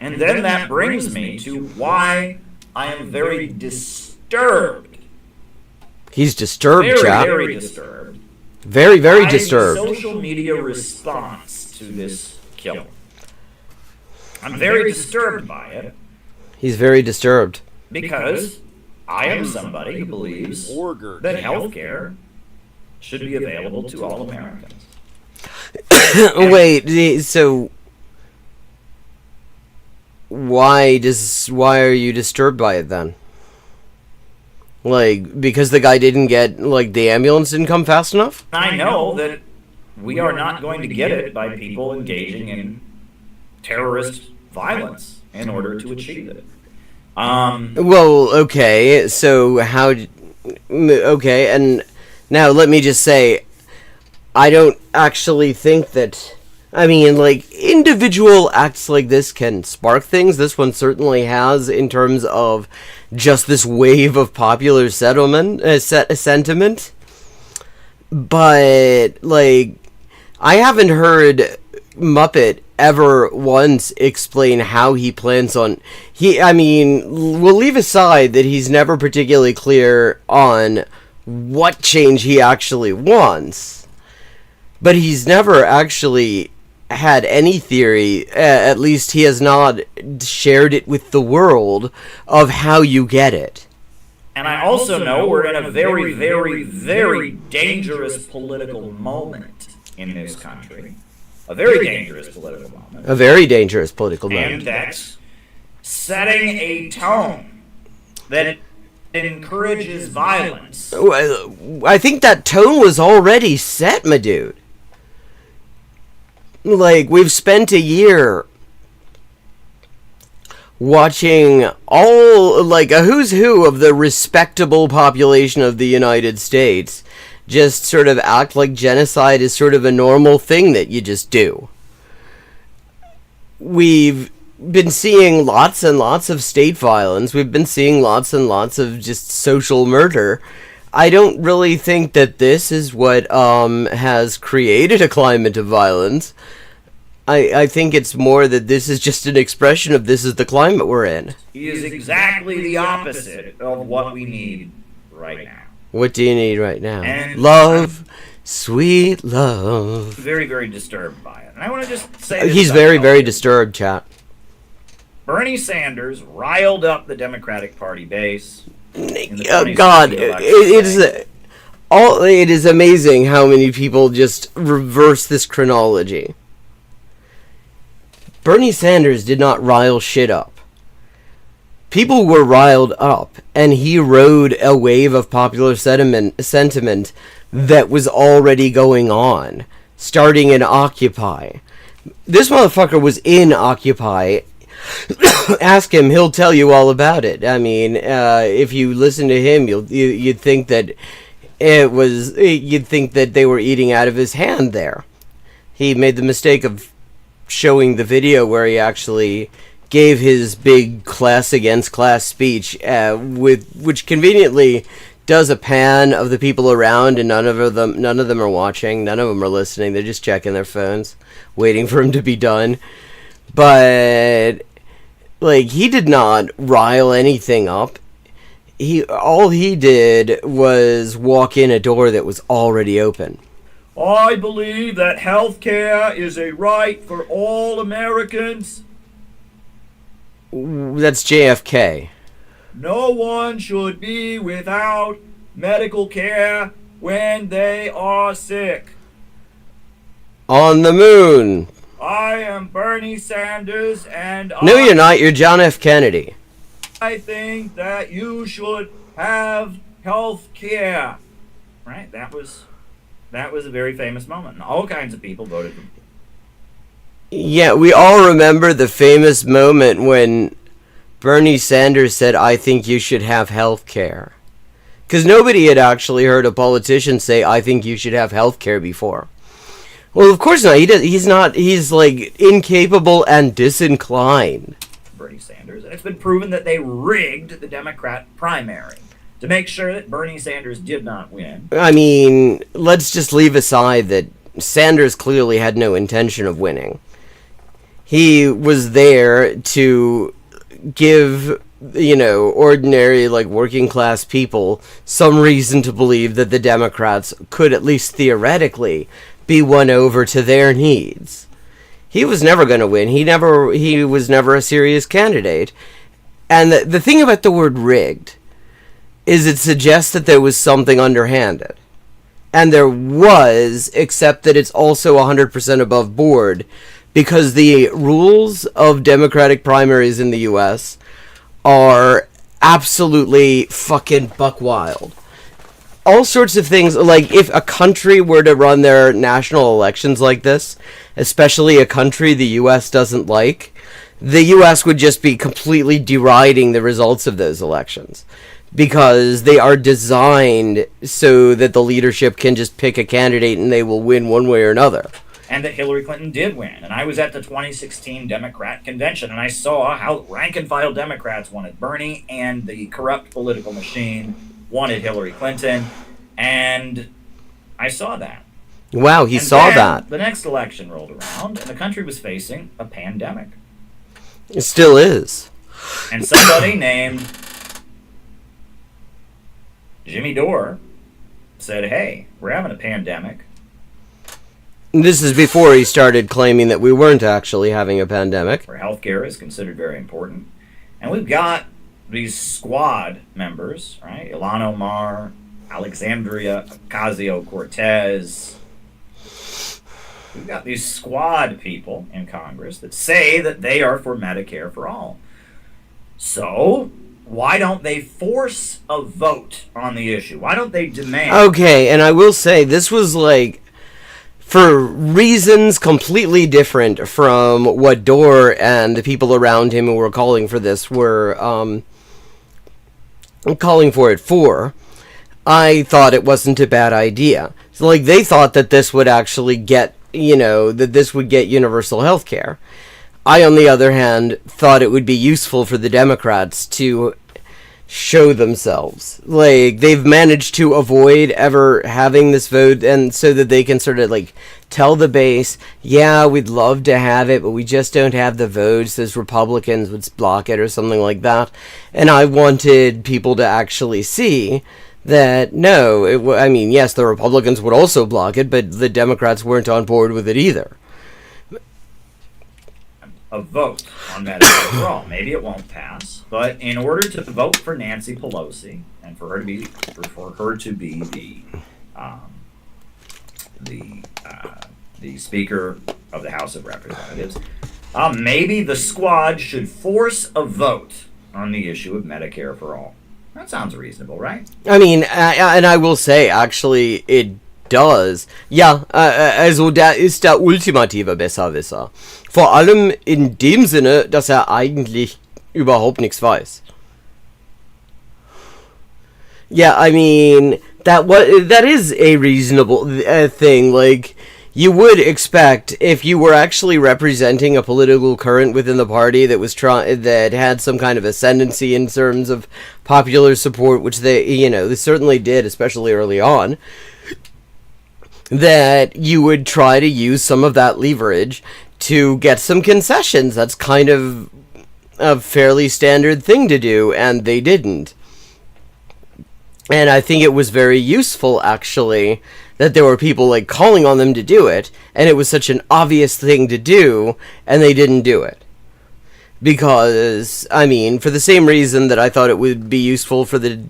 And then that brings me to why I am very disturbed. He's disturbed, chap. Very disturbed. Very, very disturbed. The social media response to this killing. I'm very disturbed by it. He's very disturbed. Because I am somebody who believes that healthcare should be available to all Americans. Wait, so why are you disturbed by it then? Because the guy didn't get, the ambulance didn't come fast enough? I know that we are not going to get it by people engaging in terrorist violence in order to achieve it. Well, okay, so okay, and now let me just say, I don't actually think that, individual acts like this can spark things. This one certainly has, in terms of just this wave of popular sentiment. But, I haven't heard Muppet ever once explain how he plans on... we'll leave aside that he's never particularly clear on what change he actually wants. But he's never actually had any theory, at least he has not shared it with the world, of how you get it. And I also know we're in a very, very, very dangerous political moment in this country. a very dangerous political moment. A very dangerous political moment. Amdex setting a tone that encourages violence. I think that tone was already set, my dude. Like, we've spent a year watching all, like, a who's who of the respectable population of the United States just sort of act like genocide is sort of a normal thing that you just do. We've been seeing lots and lots of state violence. We've been seeing lots and lots of just social murder. I don't really think that this is what has created a climate of violence. I think it's more that this is just an expression of this is the climate we're in. He is exactly the opposite of what we need right now. What do you need right now? And love, sweet love. Very, very disturbed by it. And I want to just say He's very, very disturbed, chat. Bernie Sanders riled up the Democratic Party base. God, it is amazing how many people just reverse this chronology. Bernie Sanders did not rile shit up. People were riled up, and he rode a wave of popular sentiment that was already going on, starting in Occupy. This motherfucker was in Occupy. Ask him, he'll tell you all about it. I mean, if you listen to him, you'd think that you'd think that they were eating out of his hand there. He made the mistake of showing the video where he actually gave his big class against class speech, which conveniently does a pan of the people around, and none of them are watching, none of them are listening. They're just checking their phones, waiting for him to be done. But like, he did not rile anything up. All he did was walk in a door that was already open. I believe that health care is a right for all Americans. That's JFK. No one should be without medical care when they are sick. On the moon. I am Bernie Sanders, and No, you're not. You're John F. Kennedy. I think that you should have health care. Right? That was a very famous moment, and all kinds of people voted for him. Yeah, we all remember the famous moment when Bernie Sanders said, "I think you should have health care." Because nobody had actually heard a politician say, "I think you should have health care" before. Well, of course not. He's not. He's, like, incapable and disinclined. Bernie Sanders, and it's been proven that they rigged the Democrat primary to make sure that Bernie Sanders did not win. I mean, let's just leave aside that Sanders clearly had no intention of winning. He was there to give, ordinary, like, working class people some reason to believe that the Democrats could, at least theoretically, be won over to their needs. He was never going to win. He was never a serious candidate. And the thing about the word rigged is it suggests that there was something underhanded. And there was, except that it's also 100% above board, because the rules of Democratic primaries in the U.S. are absolutely fucking buck wild. All sorts of things, like if a country were to run their national elections like this, especially a country the U.S. doesn't like, the U.S. would just be completely deriding the results of those elections. Because they are designed so that the leadership can just pick a candidate and they will win one way or another. And that Hillary Clinton did win. And I was at the 2016 Democrat convention, and I saw how rank-and-file Democrats wanted Bernie, and the corrupt political machine wanted Hillary Clinton. And I saw that. Wow, he saw that. The next election rolled around, and the country was facing a pandemic. It still is. And somebody named Jimmy Dore said, "Hey, we're having a pandemic." This is before he started claiming that we weren't actually having a pandemic. Where healthcare is considered very important. And we've got these squad members, right? Ilhan Omar, Alexandria Ocasio-Cortez, we've got these squad people in Congress that say that they are for Medicare for all. So why don't they force a vote on the issue? Why don't they demand? Okay, and I will say this was like, for reasons completely different from what Dorr and the people around him who were calling for this were calling for it for, I thought it wasn't a bad idea. So, like, they thought that this would actually get, that this would get universal health care. I, on the other hand, thought it would be useful for the Democrats to show themselves. Like, they've managed to avoid ever having this vote, and so that they can sort of, like, tell the base, yeah, we'd love to have it, but we just don't have the votes, those Republicans would block it or something like that. And I wanted people to actually see that, no, yes, the Republicans would also block it, but the Democrats weren't on board with it either. A vote on Medicare for all. Maybe it won't pass, but in order to vote for Nancy Pelosi and for her to be the Speaker of the House of Representatives, maybe the squad should force a vote on the issue of Medicare for all. That sounds reasonable, right? I mean, and I will say, actually, it does. Ja, also der ist der ultimative Besserwisser. Vor allem in dem Sinne, dass eigentlich überhaupt nichts weiß. Yeah, I mean, that is a reasonable thing. Like, you would expect, if you were actually representing a political current within the party that was that had some kind of ascendancy in terms of popular support, which they certainly did, especially early on, that you would try to use some of that leverage to get some concessions. That's kind of a fairly standard thing to do, and they didn't. And I think it was very useful, actually, that there were people, like, calling on them to do it, and it was such an obvious thing to do, and they didn't do it. Because, I mean, for the same reason that I thought it would be useful for the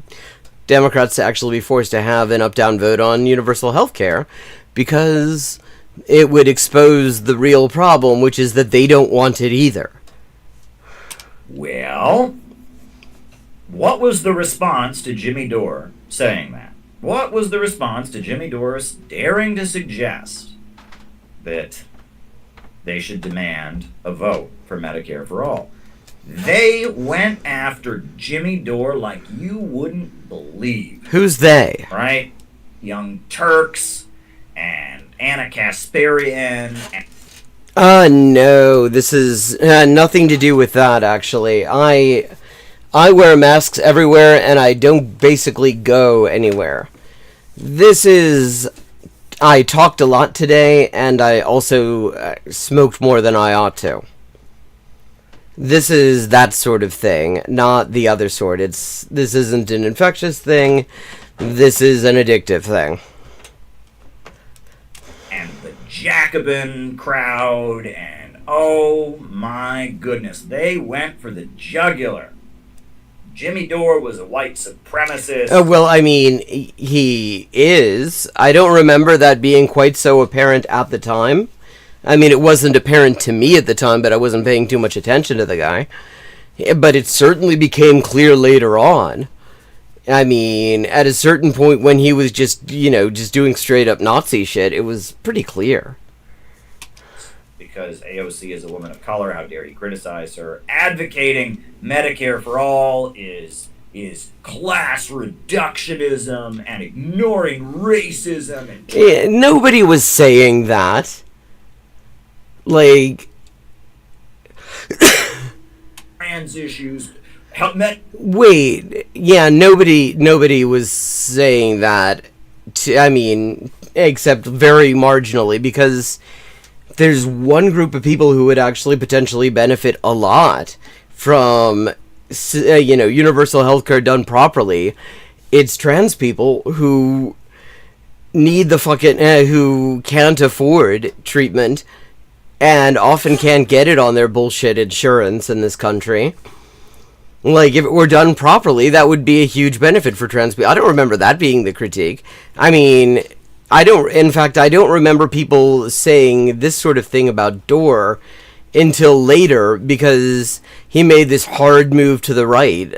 Democrats to actually be forced to have an up-down vote on universal health care, because it would expose the real problem, which is that they don't want it either. Well, what was the response to Jimmy Dore saying that? What was the response to Jimmy Dore daring to suggest that they should demand a vote for Medicare for all? They went after Jimmy Dore like you wouldn't believe. Who's they? Right? Young Turks and Anna Kasparian. No, this is nothing to do with that, actually. I wear masks everywhere, and I don't basically go anywhere. I talked a lot today, and I also smoked more than I ought to. This is that sort of thing, not the other sort. This isn't an infectious thing. This is an addictive thing. And the Jacobin crowd, and oh my goodness, they went for the jugular. Jimmy Dore was a white supremacist. Well, I mean, he is. I don't remember that being quite so apparent at the time. I mean, it wasn't apparent to me at the time, but I wasn't paying too much attention to the guy. But it certainly became clear later on. I mean, at a certain point when he was just doing straight up Nazi shit, it was pretty clear. Because AOC is a woman of color, how dare you criticize her? Advocating Medicare for all is class reductionism and ignoring racism. And nobody was saying that. Like, trans issues. Wait, yeah, nobody was saying that. Except very marginally, because there's one group of people who would actually potentially benefit a lot from, universal healthcare done properly. It's trans people who need who can't afford treatment and often can't get it on their bullshit insurance in this country. Like, if it were done properly, that would be a huge benefit for trans people. I don't remember that being the critique. I mean, In fact, I don't remember people saying this sort of thing about Dorr until later, because he made this hard move to the right,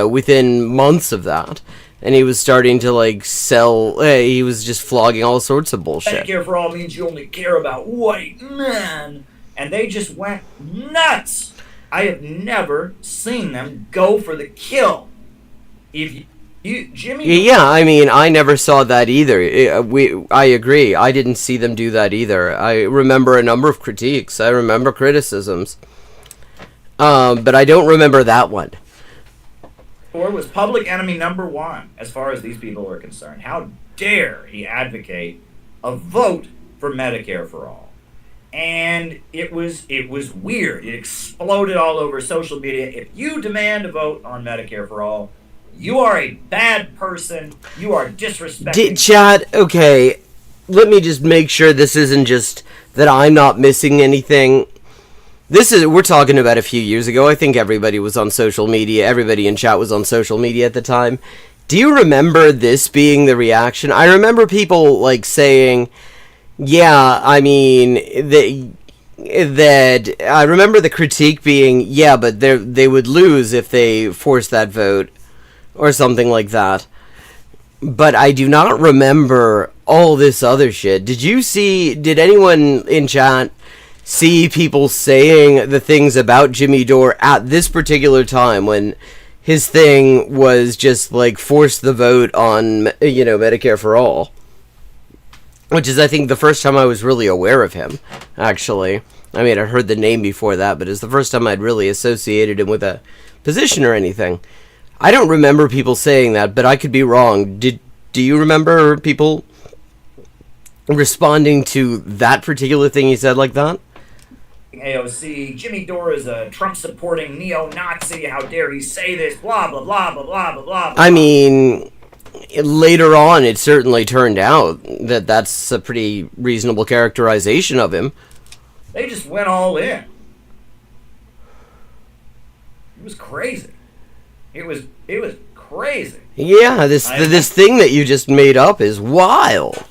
within months of that. And he was starting to, like, he was just flogging all sorts of bullshit. Medicare for all means you only care about white men. And they just went nuts. I have never seen them go for the kill. If Jimmy... Yeah, I mean, I never saw that either. I agree. I didn't see them do that either. I remember a number of critiques. I remember criticisms. But I don't remember that one. Or was public enemy number one, as far as these people are concerned. How dare he advocate a vote for Medicare for all? And it was weird. It exploded all over social media. If you demand a vote on Medicare for all, you are a bad person. You are disrespecting. Chad, okay, let me just make sure this isn't just that I'm not missing anything. We're talking about a few years ago. I think everybody was on social media. Everybody in chat was on social media at the time. Do you remember this being the reaction? I remember people, like, saying, yeah, I mean, that I remember the critique being, yeah, but they would lose if they forced that vote, or something like that. But I do not remember all this other shit. Did anyone in chat see people saying the things about Jimmy Dore at this particular time when his thing was just, like, force the vote on, Medicare for all? Which is, I think, the first time I was really aware of him, actually. I mean, I heard the name before that, but it's the first time I'd really associated him with a position or anything. I don't remember people saying that, but I could be wrong. Do you remember people responding to that particular thing he said like that? AOC, Jimmy Dore is a Trump-supporting neo-Nazi. How dare he say this? Blah, blah, blah, blah, blah, blah, blah. I mean, later on, it certainly turned out that that's a pretty reasonable characterization of him. They just went all in. It was crazy. It was crazy. Yeah, this thing that you just made up is wild.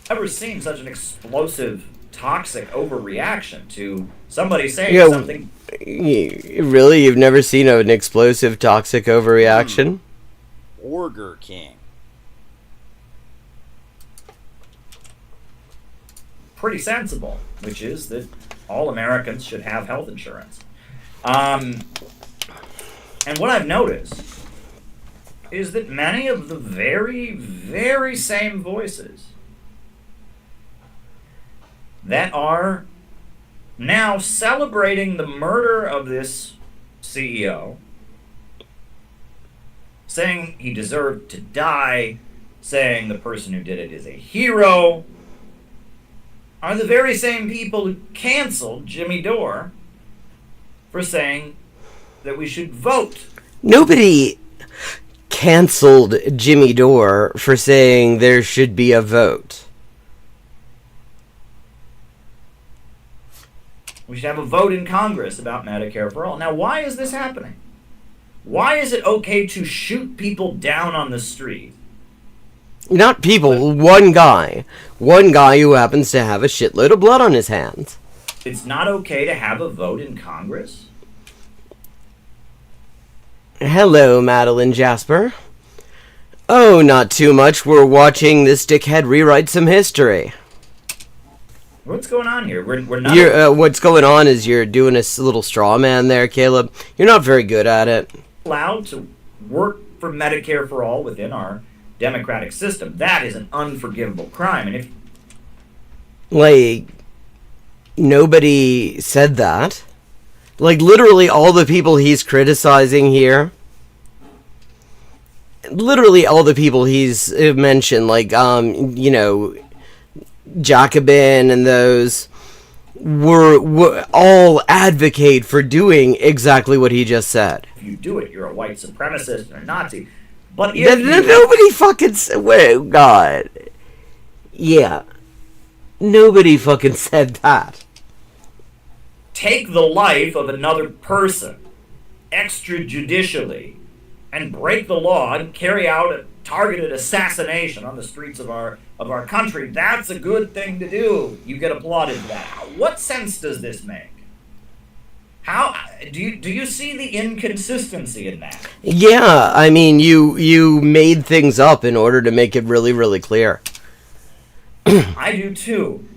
I've never seen such an explosive, toxic overreaction to somebody saying something. Really? You've never seen an explosive, toxic overreaction? Burger King. Pretty sensible, which is that all Americans should have health insurance. And what I've noticed is that many of the very, very same voices that are now celebrating the murder of this CEO, saying he deserved to die, saying the person who did it is a hero, are the very same people who canceled Jimmy Dore for saying that we should vote. Nobody canceled Jimmy Dore for saying there should be a vote. We should have a vote in Congress about Medicare for all. Now, why is this happening? Why is it okay to shoot people down on the street? Not people, one guy. One guy who happens to have a shitload of blood on his hands. It's not okay to have a vote in Congress? Hello, Madeline Jasper. Oh, not too much. We're watching this dickhead rewrite some history. What's going on here? We're not... what's going on is you're doing a little straw man there, Caleb. You're not very good at it. Allowed to work for Medicare for all within our democratic system. That is an unforgivable crime. And if... Like, nobody said that. Like, literally all the people he's criticizing here, literally all the people he's mentioned, like, Jacobin and those, were all advocate for doing exactly what he just said. If you do it, you're a white supremacist or a Nazi. But if nobody fucking said, wait, God. Yeah. Nobody fucking said that. Take the life of another person extrajudicially and break the law and carry out targeted assassination on the streets of our country. That's a good thing to do. You get applauded for that. What sense does this make? How do you see the inconsistency in that? Yeah, I mean, you made things up in order to make it really, really clear. I do too.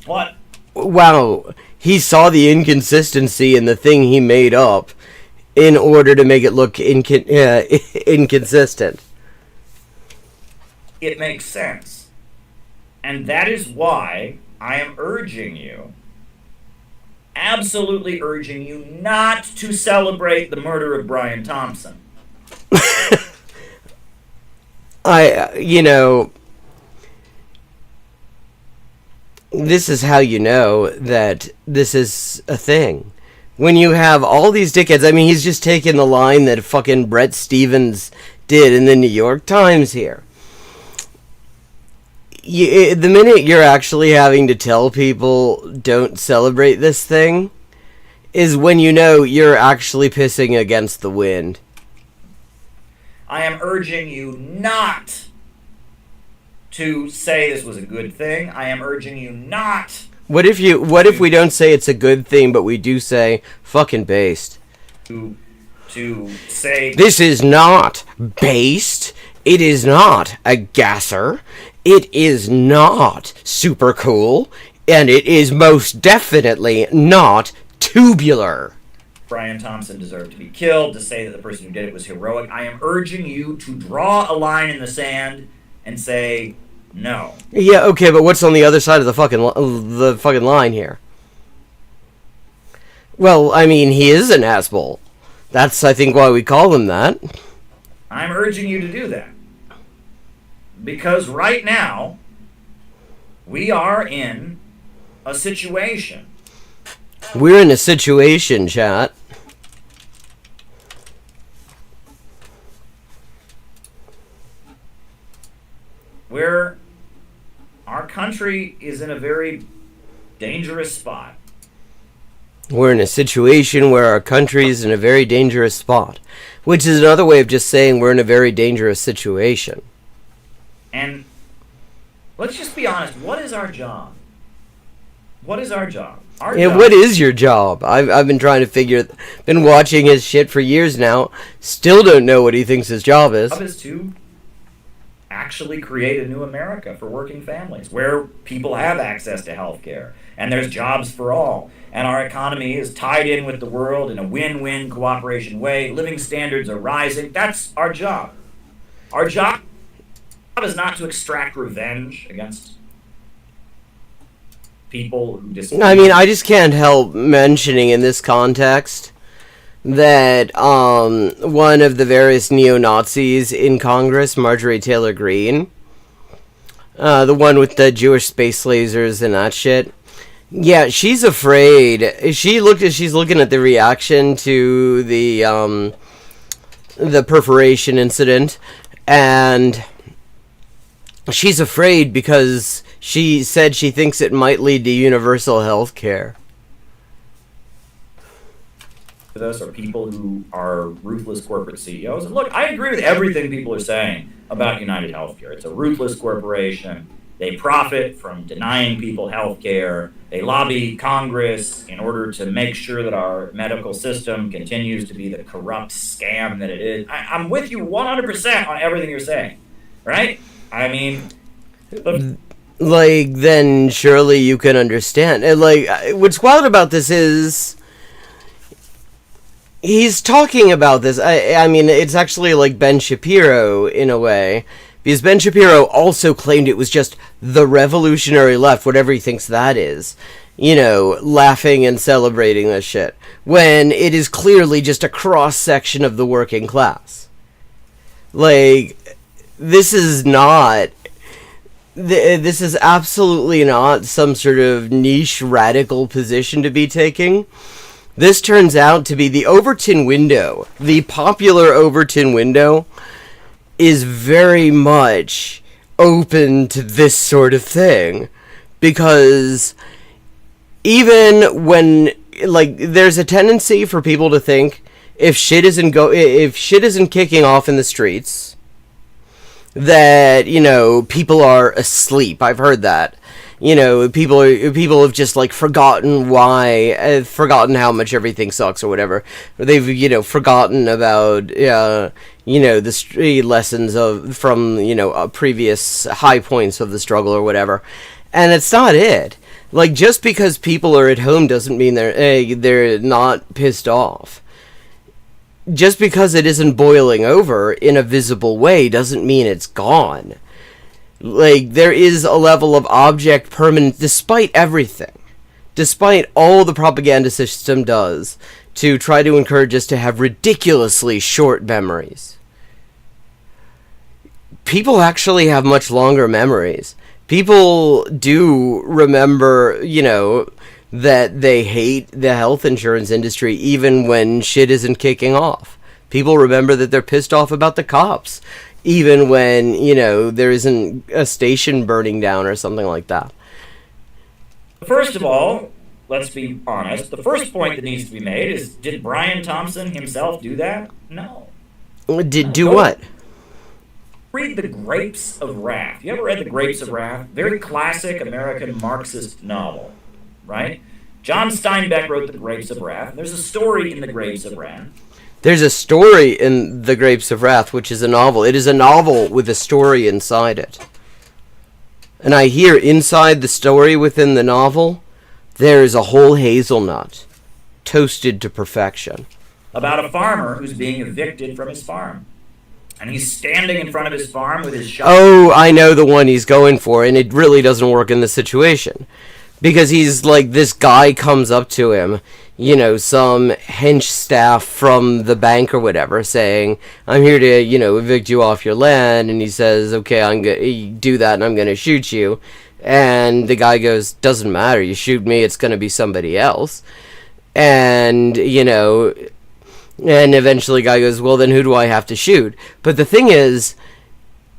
What? Wow, he saw the inconsistency in the thing he made up in order to make it look inconsistent. It makes sense. And that is why I am urging you, absolutely urging you, not to celebrate the murder of Brian Thompson. This is how you know that this is a thing. When you have all these dickheads, I mean, he's just taken the line that fucking Brett Stevens did in the New York Times here. The minute you're actually having to tell people don't celebrate this thing is when you know you're actually pissing against the wind. I am urging you not to say this was a good thing. I am urging you not. What if we don't say it's a good thing, but we do say fucking based? To say this is not based. It is not a gasser. It is not super cool, and it is most definitely not tubular. Brian Thompson deserved to be killed, to say that the person who did it was heroic. I am urging you to draw a line in the sand and say no. Yeah, okay, but what's on the other side of the fucking line here? Well, I mean, he is an asshole. That's, I think, why we call him that. I'm urging you to do that. Because right now, we are in a situation. We're in a situation, chat. Where our country is in a very dangerous spot. We're in a situation where our country is in a very dangerous spot. Which is another way of just saying we're in a very dangerous situation. And let's just be honest, what is our job? What is our job? What is your job? I've been trying to been watching his shit for years now. Still don't know what he thinks his job is. Job is to actually create a new America for working families, where people have access to health care, and there's jobs for all, and our economy is tied in with the world in a win-win cooperation way. Living standards are rising. That's our job. Our job is not to extract revenge against people who disagree. I mean, I just can't help mentioning in this context that one of the various neo-Nazis in Congress, Marjorie Taylor Greene, the one with the Jewish space lasers and that shit, yeah, she's afraid. She's looking at the reaction to the perforation incident, and she's afraid because she said she thinks it might lead to universal health care. Us are people who are ruthless corporate CEOs. And look, I agree with everything people are saying about United Healthcare. It's a ruthless corporation. They profit from denying people health care. They lobby Congress in order to make sure that our medical system continues to be the corrupt scam that it is. I'm with you 100% on everything you're saying, right? I mean, then surely you can understand. What's wild about this is he's talking about this. I mean, it's actually like Ben Shapiro in a way, because Ben Shapiro also claimed it was just the revolutionary left, whatever he thinks that is, laughing and celebrating this shit, when it is clearly just a cross-section of the working class. This is absolutely not some sort of niche radical position to be taking. This turns out to be the Overton window. The popular Overton window is very much open to this sort of thing. Because even when, there's a tendency for people to think if shit isn't kicking off in the streets, that, you know, people are asleep. I've heard that. You know, people have just, like, forgotten how much everything sucks or whatever. They've, you know, forgotten about, you know, the lessons from, you know, previous high points of the struggle or whatever. And it's not it. Like, just because people are at home doesn't mean they're not pissed off. Just because it isn't boiling over in a visible way doesn't mean it's gone. Like, there is a level of object permanence, despite everything. Despite all the propaganda system does to try to encourage us to have ridiculously short memories. People actually have much longer memories. People do remember, you know, that they hate the health insurance industry even when shit isn't kicking off. People remember that they're pissed off about the cops even when, you know, there isn't a station burning down or something like that. First of all, let's be honest, the first point that needs to be made is, did Brian Thompson himself do that? No. Do what? Read The Grapes of Wrath. You ever read The Grapes of Wrath? Very classic American Marxist novel, right? John Steinbeck wrote The Grapes of Wrath. There's a story in The Grapes of Wrath. There's a story in The Grapes of Wrath, which is a novel. It is a novel with a story inside it. And I hear inside the story within the novel, there is a whole hazelnut, toasted to perfection. About a farmer who's being evicted from his farm. And he's standing in front of his farm with his shovel. Oh, I know the one he's going for, and it really doesn't work in this situation. Because he's like, this guy comes up to him, you know, some hench staff from the bank or whatever, saying, I'm here to, you know, evict you off your land. And he says, okay, I'm going to do that and I'm going to shoot you. And the guy goes, doesn't matter, you shoot me, it's going to be somebody else. And, you know, and eventually the guy goes, well, then who do I have to shoot? But the thing is,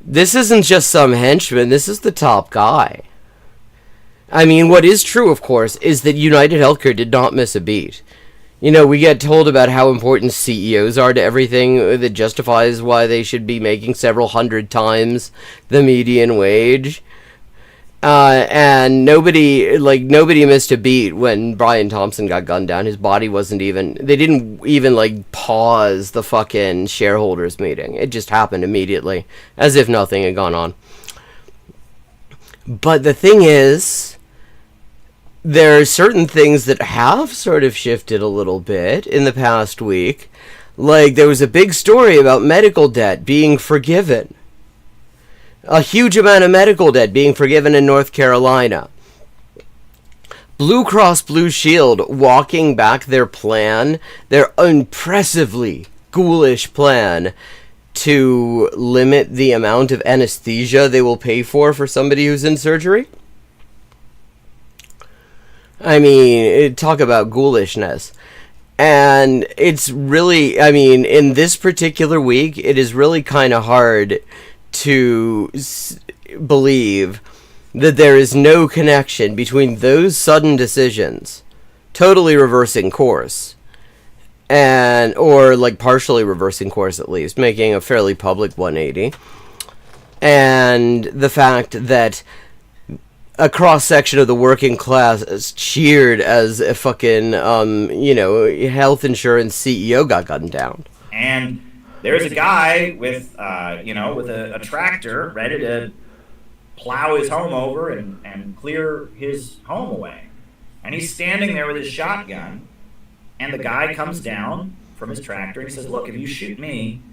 this isn't just some henchman, this is the top guy. I mean, what is true, of course, is that United Healthcare did not miss a beat. You know, we get told about how important CEOs are to everything that justifies why they should be making several hundred times the median wage. And nobody missed a beat when Brian Thompson got gunned down. His body wasn't even, they didn't even, like, pause the fucking shareholders meeting. It just happened immediately, as if nothing had gone on. But the thing is, there are certain things that have sort of shifted a little bit in the past week. Like, there was a big story about medical debt being forgiven. A huge amount of medical debt being forgiven in North Carolina. Blue Cross Blue Shield walking back their plan, their impressively ghoulish plan to limit the amount of anesthesia they will pay for somebody who's in surgery. I mean, talk about ghoulishness. And it's really, I mean, in this particular week, it is really kind of hard to believe that there is no connection between those sudden decisions, totally reversing course, and, or like partially reversing course at least, making a fairly public 180, and the fact that a cross-section of the working class is cheered as a fucking, you know, health insurance CEO got gunned down. And there's a guy with, you know, with a tractor ready to plow his home over and clear his home away. And he's standing there with his shotgun, and the guy comes down from his tractor and he says, look, if you shoot me,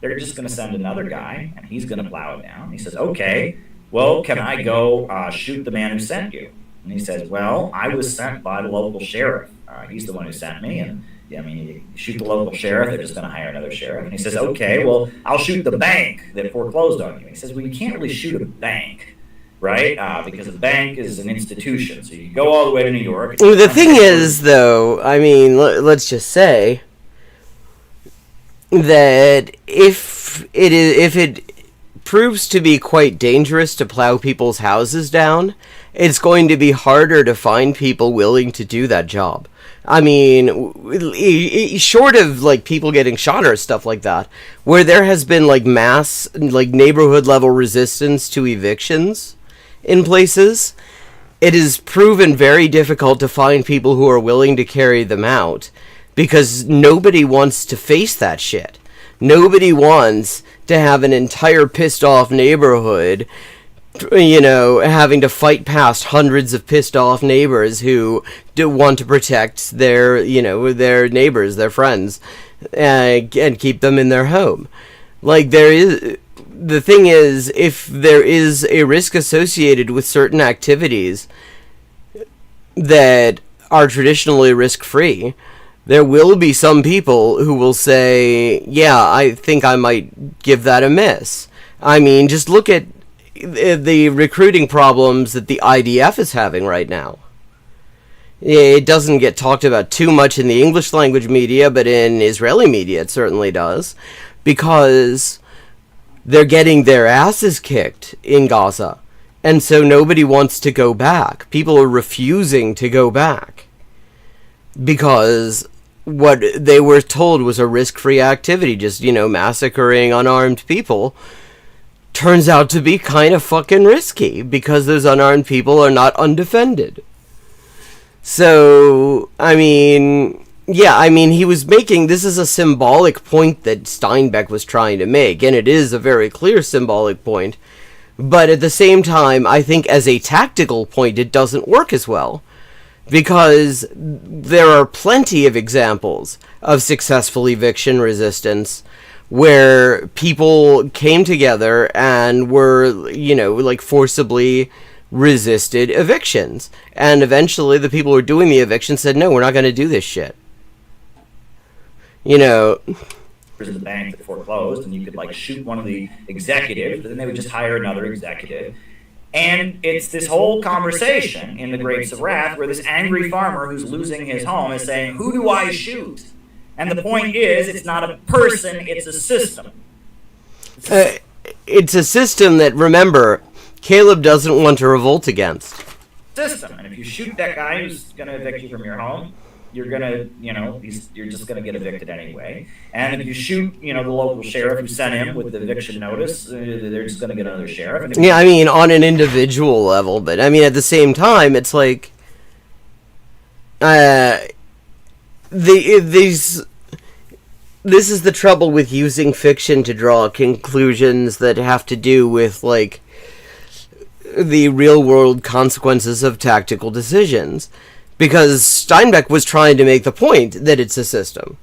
they're just going to send another guy, and he's going to plow it down. He says, okay. Well, can I go shoot the man who sent you? And he says, well, I was sent by the local sheriff. He's the one who sent me. And I mean, you shoot the local sheriff, they're just going to hire another sheriff. And he says, okay, well, I'll shoot the bank that foreclosed on you. He says, well, you can't really shoot a bank, right? Because a bank is an institution. So you go all the way to New York. Well, the thing is, though, I mean, let's just say that if it proves to be quite dangerous to plow people's houses down, it's going to be harder to find people willing to do that job. I mean, short of, like, people getting shot or stuff like that, where there has been, like, mass, like, neighborhood-level resistance to evictions in places, it is proven very difficult to find people who are willing to carry them out, because nobody wants to face that shit. Nobody wants to have an entire pissed-off neighborhood, you know, having to fight past hundreds of pissed-off neighbors who do want to protect their, you know, their neighbors, their friends, and keep them in their home. Like, the thing is, if there is a risk associated with certain activities that are traditionally risk-free, there will be some people who will say, yeah, I think I might give that a miss. I mean, just look at the recruiting problems that the IDF is having right now. It doesn't get talked about too much in the English language media, but in Israeli media it certainly does, because they're getting their asses kicked in Gaza, and so nobody wants to go back. People are refusing to go back because what they were told was a risk-free activity, just, you know, massacring unarmed people, turns out to be kind of fucking risky because those unarmed people are not undefended. So, I mean, yeah, I mean, he was making, this is a symbolic point that Steinbeck was trying to make, and it is a very clear symbolic point, but at the same time, I think as a tactical point, it doesn't work as well. Because there are plenty of examples of successful eviction resistance where people came together and were, you know, like, forcibly resisted evictions. And eventually the people who were doing the eviction said, no, we're not going to do this shit. You know, in the bank that foreclosed, and you could, like, shoot one of the executives, but then they would just hire another executive. And it's this whole conversation in the Grapes of Wrath where this angry farmer who's losing his home is saying, who do I shoot? And the point is, it's not a person, it's a system. It's a system that, remember, Caleb doesn't want to revolt against. System. And if you shoot that guy who's going to evict you from your home, you're going to, you know, you're just going to get evicted anyway. And if you shoot, you know, the local sheriff who sent him with the eviction notice, they're just going to get another sheriff. And yeah, I mean, on an individual level, but I mean, at the same time, it's like, this is the trouble with using fiction to draw conclusions that have to do with, like, the real-world consequences of tactical decisions. Because Steinbeck was trying to make the point that it's a system.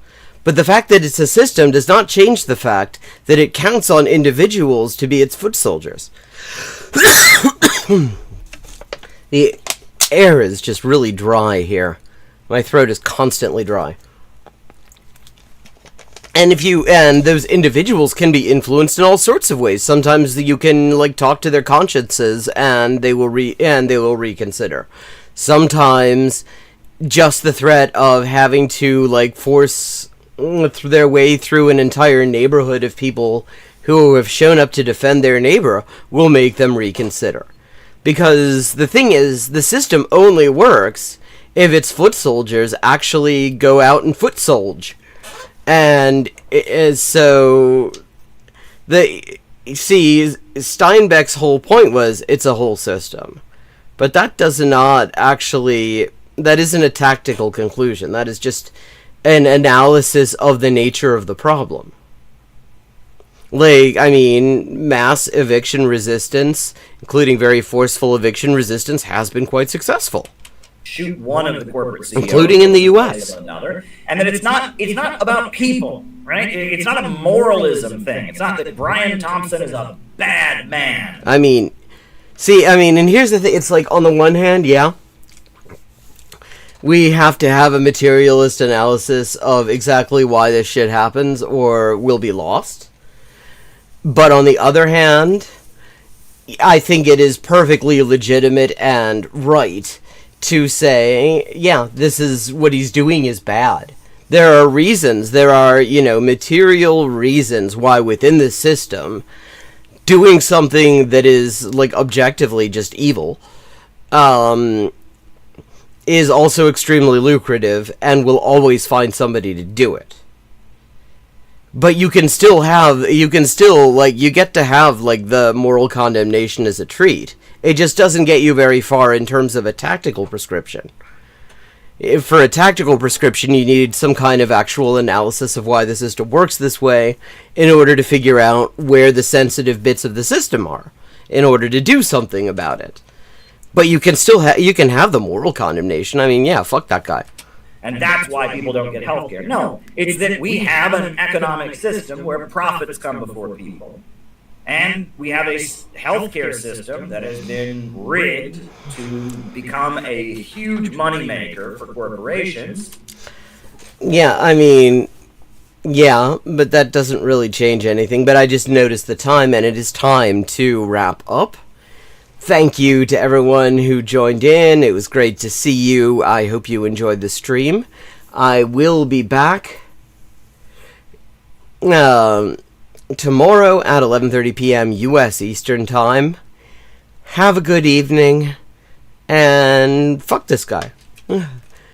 But the fact that it's a system does not change the fact that it counts on individuals to be its foot soldiers. The air is just really dry here. My throat is constantly dry. And those individuals can be influenced in all sorts of ways. Sometimes you can, like, talk to their consciences and they will reconsider. Sometimes just the threat of having to, like, force their way through an entire neighborhood of people who have shown up to defend their neighbor will make them reconsider. Because the thing is, the system only works if its foot soldiers actually go out and foot soldier. And so, Steinbeck's whole point was, it's a whole system. But that isn't a tactical conclusion. That is just an analysis of the nature of the problem. Like, I mean, mass eviction resistance, including very forceful eviction resistance, has been quite successul. Shoot one of the corporate CEOs, including in the U.S. Another, and that it's not about people, right? It's not a moralism thing. It's not that Brian Thompson is a bad man. I mean, and here's the thing. It's like, on the one hand, yeah, we have to have a materialist analysis of exactly why this shit happens or we'll be lost. But on the other hand, I think it is perfectly legitimate and right to say, yeah, this is what he's doing is bad. There are reasons, material reasons why within the system doing something that is, like, objectively just evil, is also extremely lucrative and will always find somebody to do it. But you get to have, like, the moral condemnation as a treat. It just doesn't get you very far in terms of a tactical prescription. For a tactical prescription, you need some kind of actual analysis of why the system works this way in order to figure out where the sensitive bits of the system are, in order to do something about it. But you can still have the moral condemnation. I mean, yeah, fuck that guy. And that's why people don't get health care. No, it's that we have an economic system where profits come before people. And we have a healthcare system that has been rigged to become a huge moneymaker for corporations. Yeah, I mean, yeah, but that doesn't really change anything. But I just noticed the time, and it is time to wrap up. Thank you to everyone who joined in. It was great to see you. I hope you enjoyed the stream. I will be back tomorrow at 11:30 p.m. U.S. Eastern Time. Have a good evening, and fuck this guy.